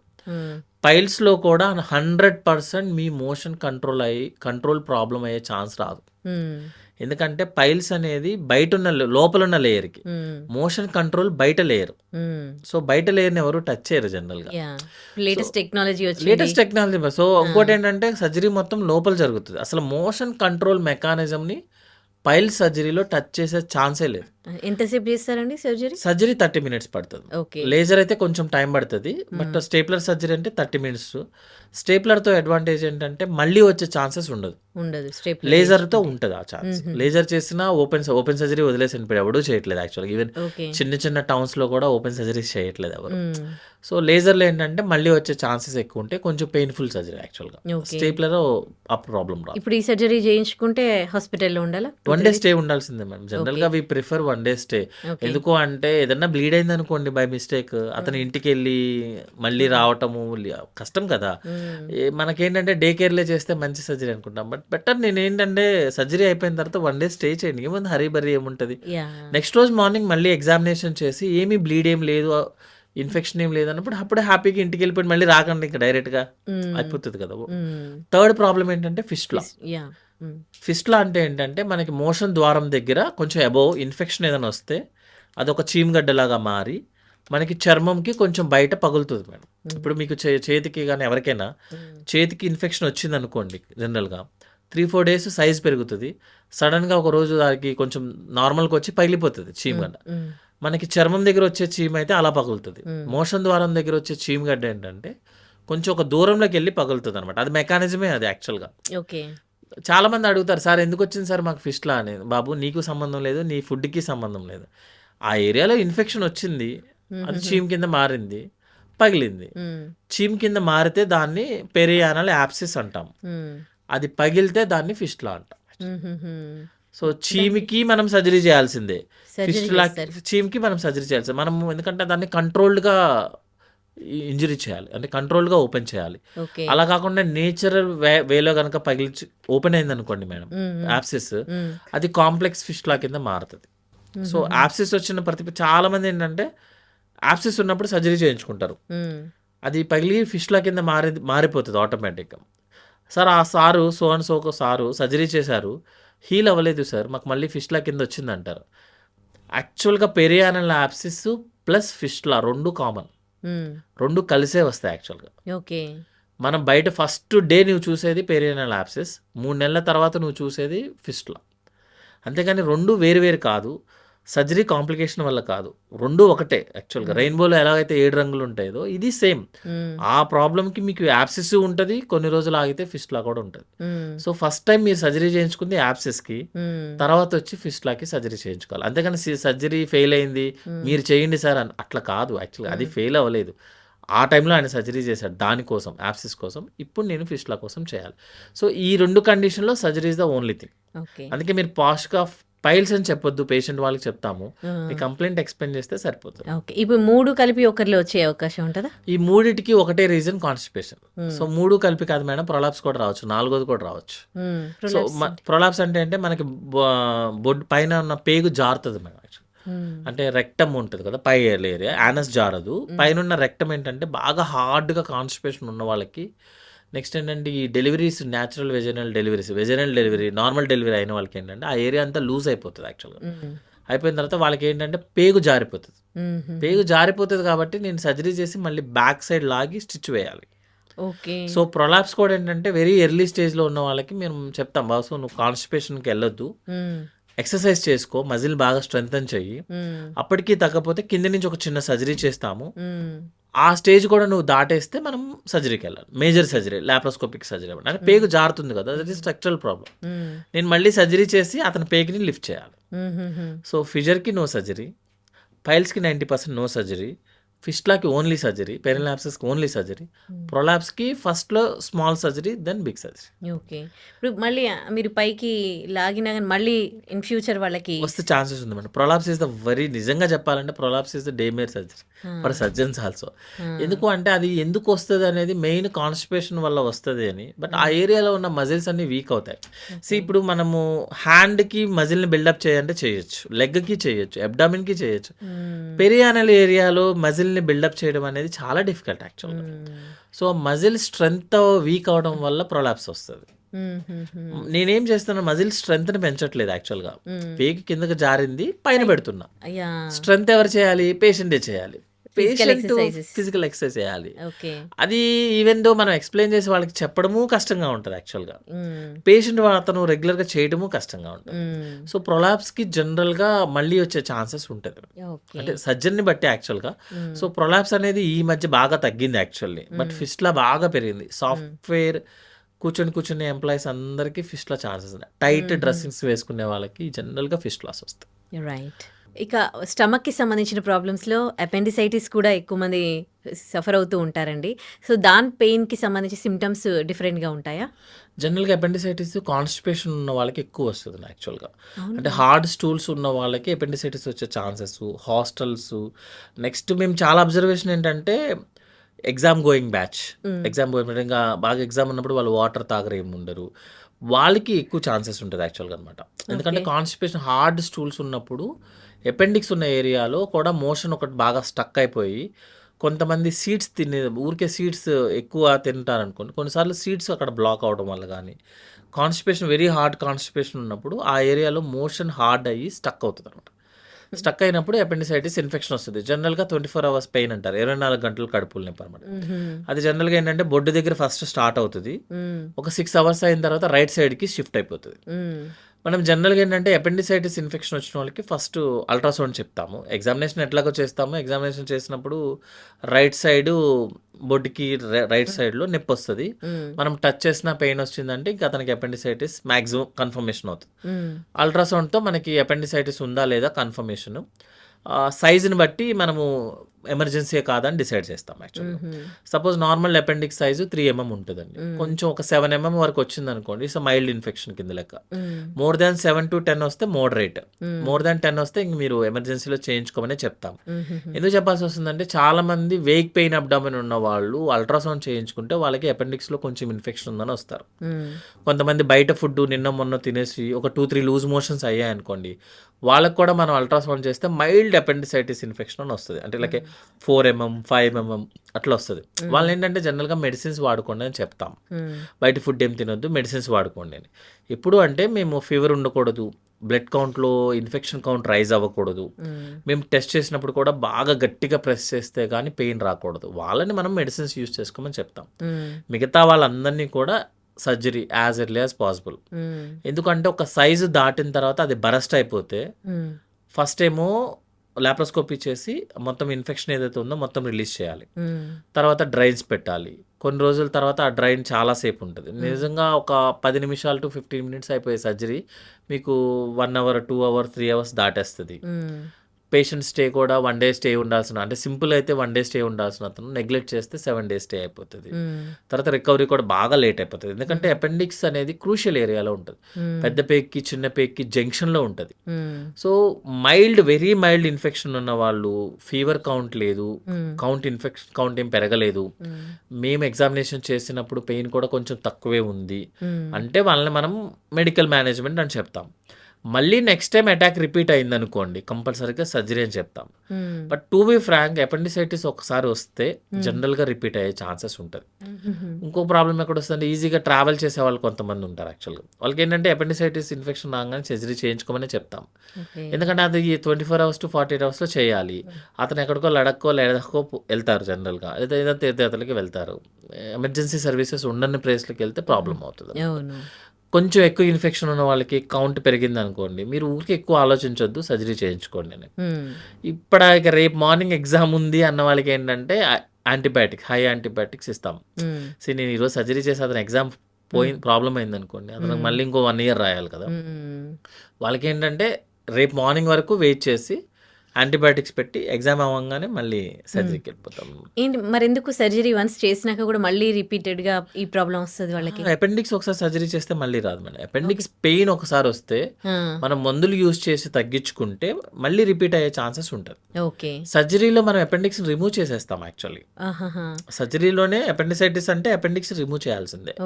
పైల్స్లో కూడా 100% మీ మోషన్ కంట్రోల్ ప్రాబ్లం అయ్యే ఛాన్స్ రాదు. ఎందుకంటే పైల్స్ అనేది లోపల ఉన్న లేయర్కి, మోషన్ కంట్రోల్ బయట లేయర్. సో బయట లేయర్ని ఎవరు టచ్ చేయరు జనరల్ గా. Latest technology. సో ఇంకోటి ఏంటంటే సర్జరీ మొత్తం లోపల జరుగుతుంది. అసలు మోషన్ కంట్రోల్ మెకానిజం ని పైల్స్ సర్జరీలో టచ్ చేసే ఛాన్సే లేదు. ఎంతసేపు చేస్తారండి సర్జరీ 30 minutes పడుతుంది. లేజర్ అయితే కొంచెం టైం పడుతుంది, బట్ స్టేప్లర్ సర్జరీ అంటే 30 minutes. స్టేప్లర్తో అడ్వాంటేజ్ ఏంటంటే మళ్ళీ వచ్చే ఛాన్సెస్ ఉండదు. లేజర్తో ఉంటుంది ఆ ఛాన్స్. లేజర్ చేసినా ఓపెన్ సర్జరీ వదిలేసి ఎవడూ చేయట్లేదు యాక్చువల్గా. ఈవెన్ చిన్న టౌన్స్లో కూడా ఓపెన్ సర్జరీస్ చేయట్లేదు ఎవరు. సో లేజర్లో ఏంటంటే మళ్ళీ వచ్చే ఛాన్సెస్ ఎక్కువ ఉంటాయి, కొంచెం పెయిన్ఫుల్ సర్జరీ యాక్చువల్గా. స్టేప్లర్ ఆ ప్రాబ్లం రాదు. ఇప్పుడు ఈ సర్జరీ చేయించుకుంటే హాస్పిటల్లో ఉండాలా? 1 day స్టే ఉండాల్సిందే మేడం. జనరల్గా వి ప్రిఫర్ 1 day స్టే. ఎందుకు అంటే ఏదన్నా బ్లీడ్ అయింది అనుకోండి బై మిస్టేక్, అతను ఇంటికి వెళ్ళి మళ్ళీ రావటము కష్టం కదా. మనకేంటంటే డే కేర్లే చేస్తే మంచి సర్జరీ అనుకుంటాం, బట్ బెటర్ నేను ఏంటంటే సర్జరీ అయిపోయిన తర్వాత 1 day స్టే చేయండి. ఏముంది హరీ బరీ ఏముంటుంది. నెక్స్ట్ రోజు మార్నింగ్ మళ్ళీ ఎగ్జామినేషన్ చేసి ఏమీ బ్లీడ్ ఏం లేదు, ఇన్ఫెక్షన్ ఏం లేదు అన్నప్పుడు అప్పుడే హ్యాపీగా ఇంటికి వెళ్ళిపోయి మళ్ళీ రాకండి ఇంకా డైరెక్ట్గా అయిపోతుంది కదా. థర్డ్ ప్రాబ్లం ఏంటంటే ఫిస్టులా అంటే ఏంటంటే మనకి మోషన్ ద్వారం దగ్గర కొంచెం అబోవ్ ఇన్ఫెక్షన్ ఏదైనా వస్తే అదొక చీమగడ్డలాగా మారి మనకి చర్మంకి కొంచెం బయట పగులుతుంది మేడం. ఇప్పుడు మీకు చేతికి కానీ ఎవరికైనా చేతికి ఇన్ఫెక్షన్ వచ్చింది అనుకోండి, జనరల్గా 3-4 days సైజ్ పెరుగుతుంది. సడన్గా ఒక రోజు దానికి కొంచెం నార్మల్గా వచ్చి పగిలిపోతుంది చీమగడ్డ. మనకి చర్మం దగ్గర వచ్చే చీమ అయితే అలా పగులుతుంది. మోషన్ ద్వారం దగ్గర వచ్చే చీమగడ్డ ఏంటంటే కొంచెం ఒక దూరంలోకి వెళ్ళి పగులుతుంది అనమాట. అది మెకానిజమే అది యాక్చువల్గా. చాలా మంది అడుగుతారు, సార్ ఎందుకు వచ్చింది సార్ మాకు ఫిస్టులా అని. బాబు నీకు సంబంధం లేదు, నీ ఫుడ్కి సంబంధం లేదు. ఆ ఏరియాలో ఇన్ఫెక్షన్ వచ్చింది, అది చీమ్ కింద మారింది, పగిలింది. చీమ్ కింద మారితే దాన్ని పెరియానల్ యాప్సిస్ అంటాం, అది పగిలితే దాన్ని ఫిస్టులా అంటాం. సో చీమ్కి మనం సర్జరీ చేయాల్సిందే, ఫిస్టులా చీమ్కి మనం సర్జరీ చేయాల్సిందే. మనం ఎందుకంటే దాన్ని కంట్రోల్డ్గా ఇంజురీ చేయాలి, అంటే కంట్రోల్గా ఓపెన్ చేయాలి. ఓకే. అలా కాకుండా నేచురల్ వేలో కనుక పగిలించి ఓపెన్ అయింది అనుకోండి మేడం యాప్సిస్, అది కాంప్లెక్స్ ఫిస్టులా కింద మారుతుంది. సో యాప్సిస్ వచ్చిన చాలా మంది ఏంటంటే యాప్సిస్ ఉన్నప్పుడు సర్జరీ చేయించుకుంటారు, అది పగిలి ఫిష్లా కింద మారిపోతుంది ఆటోమేటిక్గా. సార్ ఆ సారు సో అండ్ సోకో సారు సర్జరీ చేశారు, హీల్ అవ్వలేదు సార్, మాకు మళ్ళీ ఫిష్లా కింద వచ్చింది అంటారు. యాక్చువల్గా పెరియానల్ యాప్సిస్ ప్లస్ ఫిష్లా రెండు కామన్, రెండు కలిసే వస్తాయి యాక్చువల్గా. ఓకే. మనం బయట ఫస్ట్ డే నువ్వు చూసేది పెరియానల్ యాప్సిస్, 3 నెలల తర్వాత నువ్వు చూసేది ఫిస్టులా. అంతేగాని రెండు వేరు వేరు కాదు, సర్జరీ కాంప్లికేషన్ వల్ల కాదు, రెండు ఒకటే యాక్చువల్గా. రెయిన్బోలో ఎలాగైతే 7 రంగులు ఉంటాయో ఇది సేమ్. ఆ ప్రాబ్లంకి మీకు యాప్సిస్ ఉంటుంది, కొన్ని రోజులు ఆగితే ఫిస్టులా కూడా ఉంటుంది. సో ఫస్ట్ టైం మీరు సర్జరీ చేయించుకుంది యాప్సిస్కి, తర్వాత వచ్చి ఫిస్టులాకి సర్జరీ చేయించుకోవాలి. అంతేగాని సర్జరీ ఫెయిల్ అయింది మీరు చేయండి సార్ అని అట్లా కాదు యాక్చువల్గా. అది ఫెయిల్ అవ్వలేదు, ఆ టైంలో ఆయన సర్జరీ చేశాడు దానికోసం, యాప్సిస్ కోసం. ఇప్పుడు నేను ఫిస్టులా కోసం చేయాలి. సో ఈ 2 కండిషన్లో surgery is the only thing. Okay. అందుకే మీరు పాష్గా పైల్స్ అని చెప్పొద్దు, పేషెంట్ వాళ్ళకి చెప్తాము, మీ కంప్లైంట్ ఎక్స్ప్లెయిన్ చేస్తే సరిపోతుంది. ఓకే. ఇప్పుడు 3 కలిపి ఒకరిలో వచ్చే అవకాశం ఉంటుందా? ఈ మూడిటికి ఒకటే రీజన్ కాన్స్టిపేషన్. సో 3 కలిపి కాదు మేడం, ప్రొలాప్స్ కూడా రావచ్చు, 4వది కూడా రావచ్చు. సో ప్రొలాప్స్ అంటే మనకి బొడ్డు పైన ఉన్న పేగు జారుతుంది మేడం. అంటే రెక్టమ్ ఉంటుంది కదా పై ఏరియా, యానస్ జారదు. పైన ఉన్న రెక్టమ్ ఏంటంటే బాగా హార్డ్గా కాన్స్టిపేషన్ ఉన్న వాళ్ళకి. నెక్స్ట్ ఏంటంటే ఈ deliveries, natural vaginal delivery, normal delivery అయిన వాళ్ళకి ఏంటంటే ఆ ఏరియా అంతా లూజ్ అయిపోతుంది యాక్చువల్గా. అయిపోయిన తర్వాత వాళ్ళకి ఏంటంటే పేగు జారిపోతుంది కాబట్టి నేను సర్జరీ చేసి మళ్ళీ బ్యాక్ సైడ్ లాగి స్టిచ్ వేయాలి. ఓకే. సో ప్రొలాప్స్ కూడా ఏంటంటే వెరీ ఎర్లీ స్టేజ్లో ఉన్న వాళ్ళకి మేము చెప్తాం, బాసు నువ్వు కాన్స్టిపేషన్కి వెళ్ళొద్దు, ఎక్సర్సైజ్ చేసుకో, మజిల్ బాగా స్ట్రెంగ్తన్ చెయ్యి, అప్పటికీ తగ్గపోతే కింద నుంచి ఒక చిన్న సర్జరీ చేస్తాము, ఆ స్టేజ్ కూడా నువ్వు దాటేస్తే మనం సర్జరీకి వెళ్ళాలి, మేజర్ సర్జరీ, లాప్రోస్కోపిక్ సర్జరీ. అంటే పేగు జారుతుంది కదా, దట్ ఈస్ స్ట్రక్చరల్ ప్రాబ్లం. నేను మళ్ళీ సర్జరీ చేసి అతని పేగుని లిఫ్ట్ చేయాలి. సో ఫిజర్కి నో సర్జరీ, పైల్స్కి 90% నో సర్జరీ, ఫిస్టులాకి ఓన్లీ సర్జరీ, పెరినల్ యాప్సిస్కి ఓన్లీ సర్జరీ, ప్రొలాప్స్కి ఫస్ట్లో small surgery then big surgery. Okay. ఇప్పుడు మళ్ళీ మీరు పైకి లాగినా కానీ మళ్ళీ ఇన్ ఫ్యూచర్ వాళ్ళకి వస్తే ఛాన్సెస్ ఉంది మేడం. ప్రొలాప్స్ ఈస్ ద నిజంగా చెప్పాలంటే ప్రొలాప్స్ ఈస్ ద డేమేర్ సర్జరీ ఫర్ సర్జన్స్ ఆల్సో. ఎందుకు అంటే అది ఎందుకు వస్తుంది అనేది మెయిన్ కాన్స్టిపేషన్ వల్ల వస్తుంది అని. బట్ ఆ ఏరియాలో ఉన్న మజిల్స్ అన్ని వీక్ అవుతాయి. సో ఇప్పుడు మనము హ్యాండ్కి మజిల్ని బిల్డప్ చేయాలంటే చేయొచ్చు, లెగ్కి చేయొచ్చు, అబ్డామిన్కి చేయొచ్చు. పెరియానల్ ఏరియాలో మజిల్ని బిల్డప్ చేయడం అనేది చాలా డిఫికల్ట్ యాక్చువల్గా. సో మజిల్ స్ట్రెంగ్త్ వీక్ అవడం వల్ల ప్రొలాప్స్ వస్తుంది. నేనేం చేస్తున్నా, మజిల్ స్ట్రెంగ్త్ని పెంచట్లేదు యాక్చువల్గా, పేగు కిందకి జారింది పైన పెడుతున్నా. స్ట్రెంగ్త్ ఎవరు చేయాలి? పేషెంటే చేయాలి. పేషెంట్ ఫిజికల్ ఎక్సర్సైజ్ చేయాలి. అది ఈవెన్ దో మనం ఎక్స్ప్లెయిన్ చేసి వాళ్ళకి చెప్పడము కష్టంగా ఉంటుంది యాక్చువల్గా, పేషెంట్ అతను రెగ్యులర్గా చేయడము కష్టంగా ఉంటుంది. సో ప్రొలాప్స్కి జనరల్గా మళ్ళీ వచ్చే ఛాన్సెస్ ఉంటుంది, అంటే సర్జన్ని బట్టి యాక్చువల్గా. సో ప్రొలాప్స్ అనేది ఈ మధ్య బాగా తగ్గింది యాక్చువల్లీ, బట్ ఫిస్టులా బాగా పెరిగింది. సాఫ్ట్వేర్ కూర్చొని ఎంప్లాయీస్ అందరికీ ఫిస్టులా ఛాన్సెస్ ఉన్నాయి. టైట్ డ్రెస్సింగ్స్ వేసుకునే వాళ్ళకి జనరల్గా ఫిస్టులాస్ వస్తాయి. రైట్. ఇక స్టమక్కి సంబంధించిన ప్రాబ్లమ్స్లో అపెండిసైటిస్ కూడా ఎక్కువ మంది సఫర్ అవుతూ ఉంటారండి. సో దాని పెయిన్కి సంబంధించి సిమ్టమ్స్ డిఫరెంట్గా ఉంటాయా? జనరల్గా అపెండిసైటిస్ కాన్స్టిపేషన్ ఉన్న వాళ్ళకి ఎక్కువ వస్తుంది యాక్చువల్గా. అంటే హార్డ్ స్టూల్స్ ఉన్న వాళ్ళకి అపెండిసైటిస్ వచ్చే ఛాన్సెస్, హాస్టల్స్. నెక్స్ట్ మేము చాలా అబ్జర్వేషన్ ఏంటంటే ఎగ్జామ్ గోయింగ్ ఇంకా బాగా ఎగ్జామ్ ఉన్నప్పుడు వాళ్ళు వాటర్ తాగరు, ఏమి ఉండరు, వాళ్ళకి ఎక్కువ ఛాన్సెస్ ఉంటుంది యాక్చువల్గా అనమాట. ఎందుకంటే కాన్స్టిపేషన్ హార్డ్ స్టూల్స్ ఉన్నప్పుడు అపెండిక్స్ ఉన్న ఏరియాలో కూడా మోషన్ ఒకటి బాగా స్టక్ అయిపోయి కొంతమంది సీడ్స్ ఊరికే సీడ్స్ ఎక్కువ తింటారు అనుకోండి, కొన్నిసార్లు సీడ్స్ అక్కడ బ్లాక్ అవడం వల్ల కానీ, కాన్స్టిపేషన్ వెరీ హార్డ్ కాన్స్టిపేషన్ ఉన్నప్పుడు ఆ ఏరియాలో మోషన్ హార్డ్ అయ్యి స్టక్ అవుతుంది అనమాట. స్టక్ అయినప్పుడు అపెండిసైటిస్ ఇన్ఫెక్షన్ వస్తుంది. జనరల్గా 24 hours పెయిన్ అంటారు, 24 గంటలు కడుపులు నొప్పి అనమాట. అది జనరల్గా ఏంటంటే బొడ్డు దగ్గర ఫస్ట్ స్టార్ట్ అవుతుంది, ఒక 6 hours అయిన తర్వాత రైట్ సైడ్కి షిఫ్ట్ అయిపోతుంది. మనం జనరల్గా ఏంటంటే అపెండిసైటిస్ ఇన్ఫెక్షన్ వచ్చిన వాళ్ళకి ఫస్ట్ అల్ట్రాసౌండ్ చెప్తాము. ఎగ్జామినేషన్ ఎట్లాగో చేస్తాము, ఎగ్జామినేషన్ చేసినప్పుడు రైట్ సైడ్ బొడ్డుకి రైట్ సైడ్లో నొప్పి వస్తుంది, మనం టచ్ చేసిన పెయిన్ వచ్చిందంటే ఇంకా అతనికి అపెండిసైటిస్ మ్యాక్సిమం కన్ఫర్మేషన్ అవుతుంది. అల్ట్రాసౌండ్తో మనకి అపెండిసైటిస్ ఉందా లేదా కన్ఫర్మేషన్. సైజుని బట్టి మనము ఎమర్జెన్సీ కాదా అని డిసైడ్ చేస్తాం యాక్చువల్గా. Suppose normal appendix size 3 mm ఉంటుందండి. కొంచెం ఒక 7 mm వరకు వచ్చింది అనుకోండి, ఇట్స్ మైల్డ్ ఇన్ఫెక్షన్ కింద లెక్క. మోర్ దాన్ 7 to 10 వస్తే మోడరేట్, మోర్ దాన్ 10 వస్తే ఇంక మీరు ఎమర్జెన్సీలో చేయించుకోమని చెప్తాం. ఎందుకు చెప్పాల్సి వస్తుందంటే చాలా మంది వేక్ పెయిన్ అబ్డామిన్ ఉన్న వాళ్ళు అల్ట్రాసౌండ్ చేయించుకుంటే వాళ్ళకి అపెండిక్స్లో కొంచెం ఇన్ఫెక్షన్ ఉందని వస్తారు. కొంతమంది బయట ఫుడ్ నిన్న మొన్న తినేసి ఒక 2-3 లూజ్ మోషన్స్ అయ్యాయి అనుకోండి, వాళ్ళకి కూడా మనం అల్ట్రాసౌండ్ చేస్తే మైల్డ్ అపెండిసైటిస్ ఇన్ఫెక్షన్ అని వస్తుంది. అంటే లైక్ 4 mm 5 mm అట్లా వస్తుంది. వాళ్ళు ఏంటంటే జనరల్గా మెడిసిన్స్ వాడుకోండి అని చెప్తాం. బయట ఫుడ్ ఏం తినొద్దు, మెడిసిన్స్ వాడుకోండి అని. ఎప్పుడు అంటే మేము ఫీవర్ ఉండకూడదు, బ్లడ్ కౌంట్లో ఇన్ఫెక్షన్ కౌంట్ రైజ్ అవ్వకూడదు, మేము టెస్ట్ చేసినప్పుడు కూడా బాగా గట్టిగా ప్రెస్ చేస్తే కానీ పెయిన్ రాకూడదు, వాళ్ళని మనం మెడిసిన్స్ యూజ్ చేసుకోమని చెప్తాం. మిగతా వాళ్ళందరినీ కూడా surgery as early as possible. ఎందుకంటే ఒక సైజు దాటిన తర్వాత అది బరస్ట్ అయిపోతే ఫస్ట్ ఏమో లాప్రోస్కోపీ చేసి మొత్తం ఇన్ఫెక్షన్ ఏదైతే ఉందో మొత్తం రిలీజ్ చేయాలి. తర్వాత డ్రైన్స్ పెట్టాలి. కొన్ని రోజుల తర్వాత ఆ డ్రైన్ చాలాసేపు ఉంటుంది. నిజంగా ఒక 10 నిమిషాలు to 15 minutes అయిపోయే సర్జరీ మీకు 1 hour 2 hours 3 hours దాటేస్తుంది. Patient stay కూడా 1 day స్టే ఉండాల్సిన, అంటే సింపుల్ అయితే 1 day స్టే ఉండాల్సిన అతను నెగ్లెక్ట్ చేస్తే 7 days స్టే అయిపోతుంది. తర్వాత రికవరీ కూడా బాగా లేట్ అయిపోతుంది. ఎందుకంటే అపెండిక్స్ అనేది క్రూషియల్ ఏరియాలో ఉంటుంది. పెద్ద పేక్కి చిన్న పేక్కి జంక్షన్లో ఉంటుంది. సో వెరీ మైల్డ్ ఇన్ఫెక్షన్ ఉన్న వాళ్ళు, ఫీవర్ కౌంట్ లేదు, ఇన్ఫెక్షన్ కౌంట్ ఏం పెరగలేదు, మేము ఎగ్జామినేషన్ చేసినప్పుడు పెయిన్ కూడా కొంచెం తక్కువే ఉంది అంటే వాళ్ళని మనం మెడికల్ మేనేజ్మెంట్ అని చెప్తాం. మళ్ళీ నెక్స్ట్ టైం అటాక్ రిపీట్ అయింది అనుకోండి, కంపల్సరీగా సర్జరీ అని చెప్తాం. But to be frank, appendicitis ఒకసారి వస్తే జనరల్గా రిపీట్ అయ్యే ఛాన్సెస్ ఉంటుంది. ఇంకో ప్రాబ్లం ఎక్కడ వస్తుందంటే ఈజీగా ట్రావెల్ చేసే వాళ్ళు కొంతమంది ఉంటారు. యాక్చువల్గా వాళ్ళకి ఏంటంటే అపెండిసైటిస్ ఇన్ఫెక్షన్ రాగానే సర్జరీ చేయించుకోమని చెప్తాం. ఎందుకంటే అది 24 hours to 48 hours చేయాలి. అతను ఎక్కడికో లడక్కో వెళ్తారు జనరల్గా, లేదా ఏదైనా తీర్థయాత్రలకి వెళ్తారు. ఎమర్జెన్సీ సర్వీసెస్ ఉండని ప్లేస్లకి వెళ్తే ప్రాబ్లం అవుతుంది. కొంచెం ఎక్కువ ఇన్ఫెక్షన్ ఉన్న వాళ్ళకి కౌంట్ పెరిగింది అనుకోండి, మీరు ఊరికి ఎక్కువ ఆలోచించొద్దు, సర్జరీ చేయించుకోండి అని. ఇప్పుడు ఇక రేపు మార్నింగ్ ఎగ్జామ్ ఉంది అన్న వాళ్ళకి ఏంటంటే హై యాంటీబయాటిక్స్ ఇస్తాం. నేను ఈరోజు సర్జరీ చేసి అతను ఎగ్జామ్ ప్రాబ్లం అయింది అనుకోండి, అతనికి మళ్ళీ ఇంకో 1 year రాయాలి కదా. వాళ్ళకి ఏంటంటే రేపు మార్నింగ్ వరకు వెయిట్ చేసి యాంటీబయాటిక్స్ పెట్టి ఎగ్జామ్ అవ్వగానే మళ్ళీ సర్జరీకి వెళ్ళిపోతాం. ఏంటి మరి ఎందుకు సర్జరీ వన్స్ చేసినాక కూడా మళ్ళీ రిపీటెడ్గా ఈ ప్రాబ్లం వస్తుంది వాళ్ళకి? అపెండిక్స్ ఒకసారి సర్జరీ చేస్తే మళ్ళీ రాదు మేడం. అపెండిక్స్ పెయిన్ ఒకసారి వస్తే మనం మందులు యూజ్ చేసి తగ్గించుకుంటే మళ్ళీ రిపీట్ అయ్యే ఛాన్సెస్ ఉంటుంది. ఓకే, సర్జరీలో మనం అపెండిక్స్ రిమూవ్ చేసేస్తాం. యాక్చువల్లీ సర్జరీలోనే అపెండిసైటిస్ అంటే అపెండిక్స్ రిమూవ్ చేయాల్సిందే.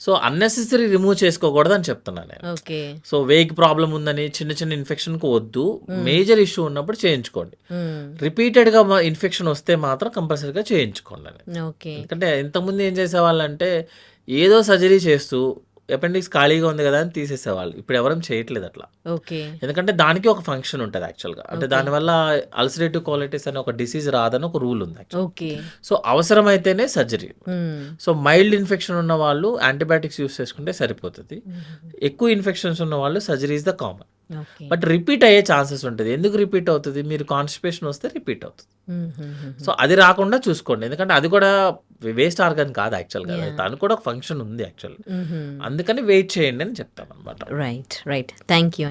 సో అన్నెసెసరీ రిమూవ్ చేసుకోకూడదు అని చెప్తున్నాను నేను. సో వేగ్ ప్రాబ్లం ఉందని చిన్న చిన్న ఇన్ఫెక్షన్ కు వద్దు, మేజర్ ఇష్యూ ఉన్నప్పుడు చేయించుకోండి. రిపీటెడ్ గా ఇన్ఫెక్షన్ వస్తే మాత్రం కంపల్సరీగా చేయించుకోండి. ఎందుకంటే ఇంతకుముందు ఏం చేసేవాళ్ళంటే ఏదో సర్జరీ చేస్తూ అపెండిక్స్ ఖాళీగా ఉంది కదా అని తీసేసేవాళ్ళు. ఇప్పుడు ఎవరం చేయట్లేదు అట్లా. ఎందుకంటే దానికి ఒక ఫంక్షన్ ఉంటుంది యాక్చువల్గా. అంటే దానివల్ల అల్సరేటివ్ కోలైటిస్ అనే ఒక డిసీజ్ రాదని ఒక రూల్ ఉంది. సో అవసరమైతేనే సర్జరీ. సో మైల్డ్ ఇన్ఫెక్షన్ ఉన్న వాళ్ళు యాంటీబయాటిక్స్ యూస్ చేసుకుంటే సరిపోతుంది. ఎక్కువ ఇన్ఫెక్షన్స్ ఉన్న వాళ్ళు surgery is the common. But repeat అయ్యే ఛాన్సెస్ ఉంటుంది. ఎందుకు రిపీట్ అవుతుంది? మీరు కాన్స్టిపేషన్ వస్తే రిపీట్ అవుతుంది. సో అది రాకుండా చూసుకోండి. ఎందుకంటే అది కూడా వేస్ట్ ఆర్గన్ కాదు యాక్చువల్గా, దానికి కూడా ఒక ఫంక్షన్ ఉంది యాక్చువల్. అందుకని వెయిట్ చేయండి అని చెప్తాం అనమాట. రైట్. Thank you.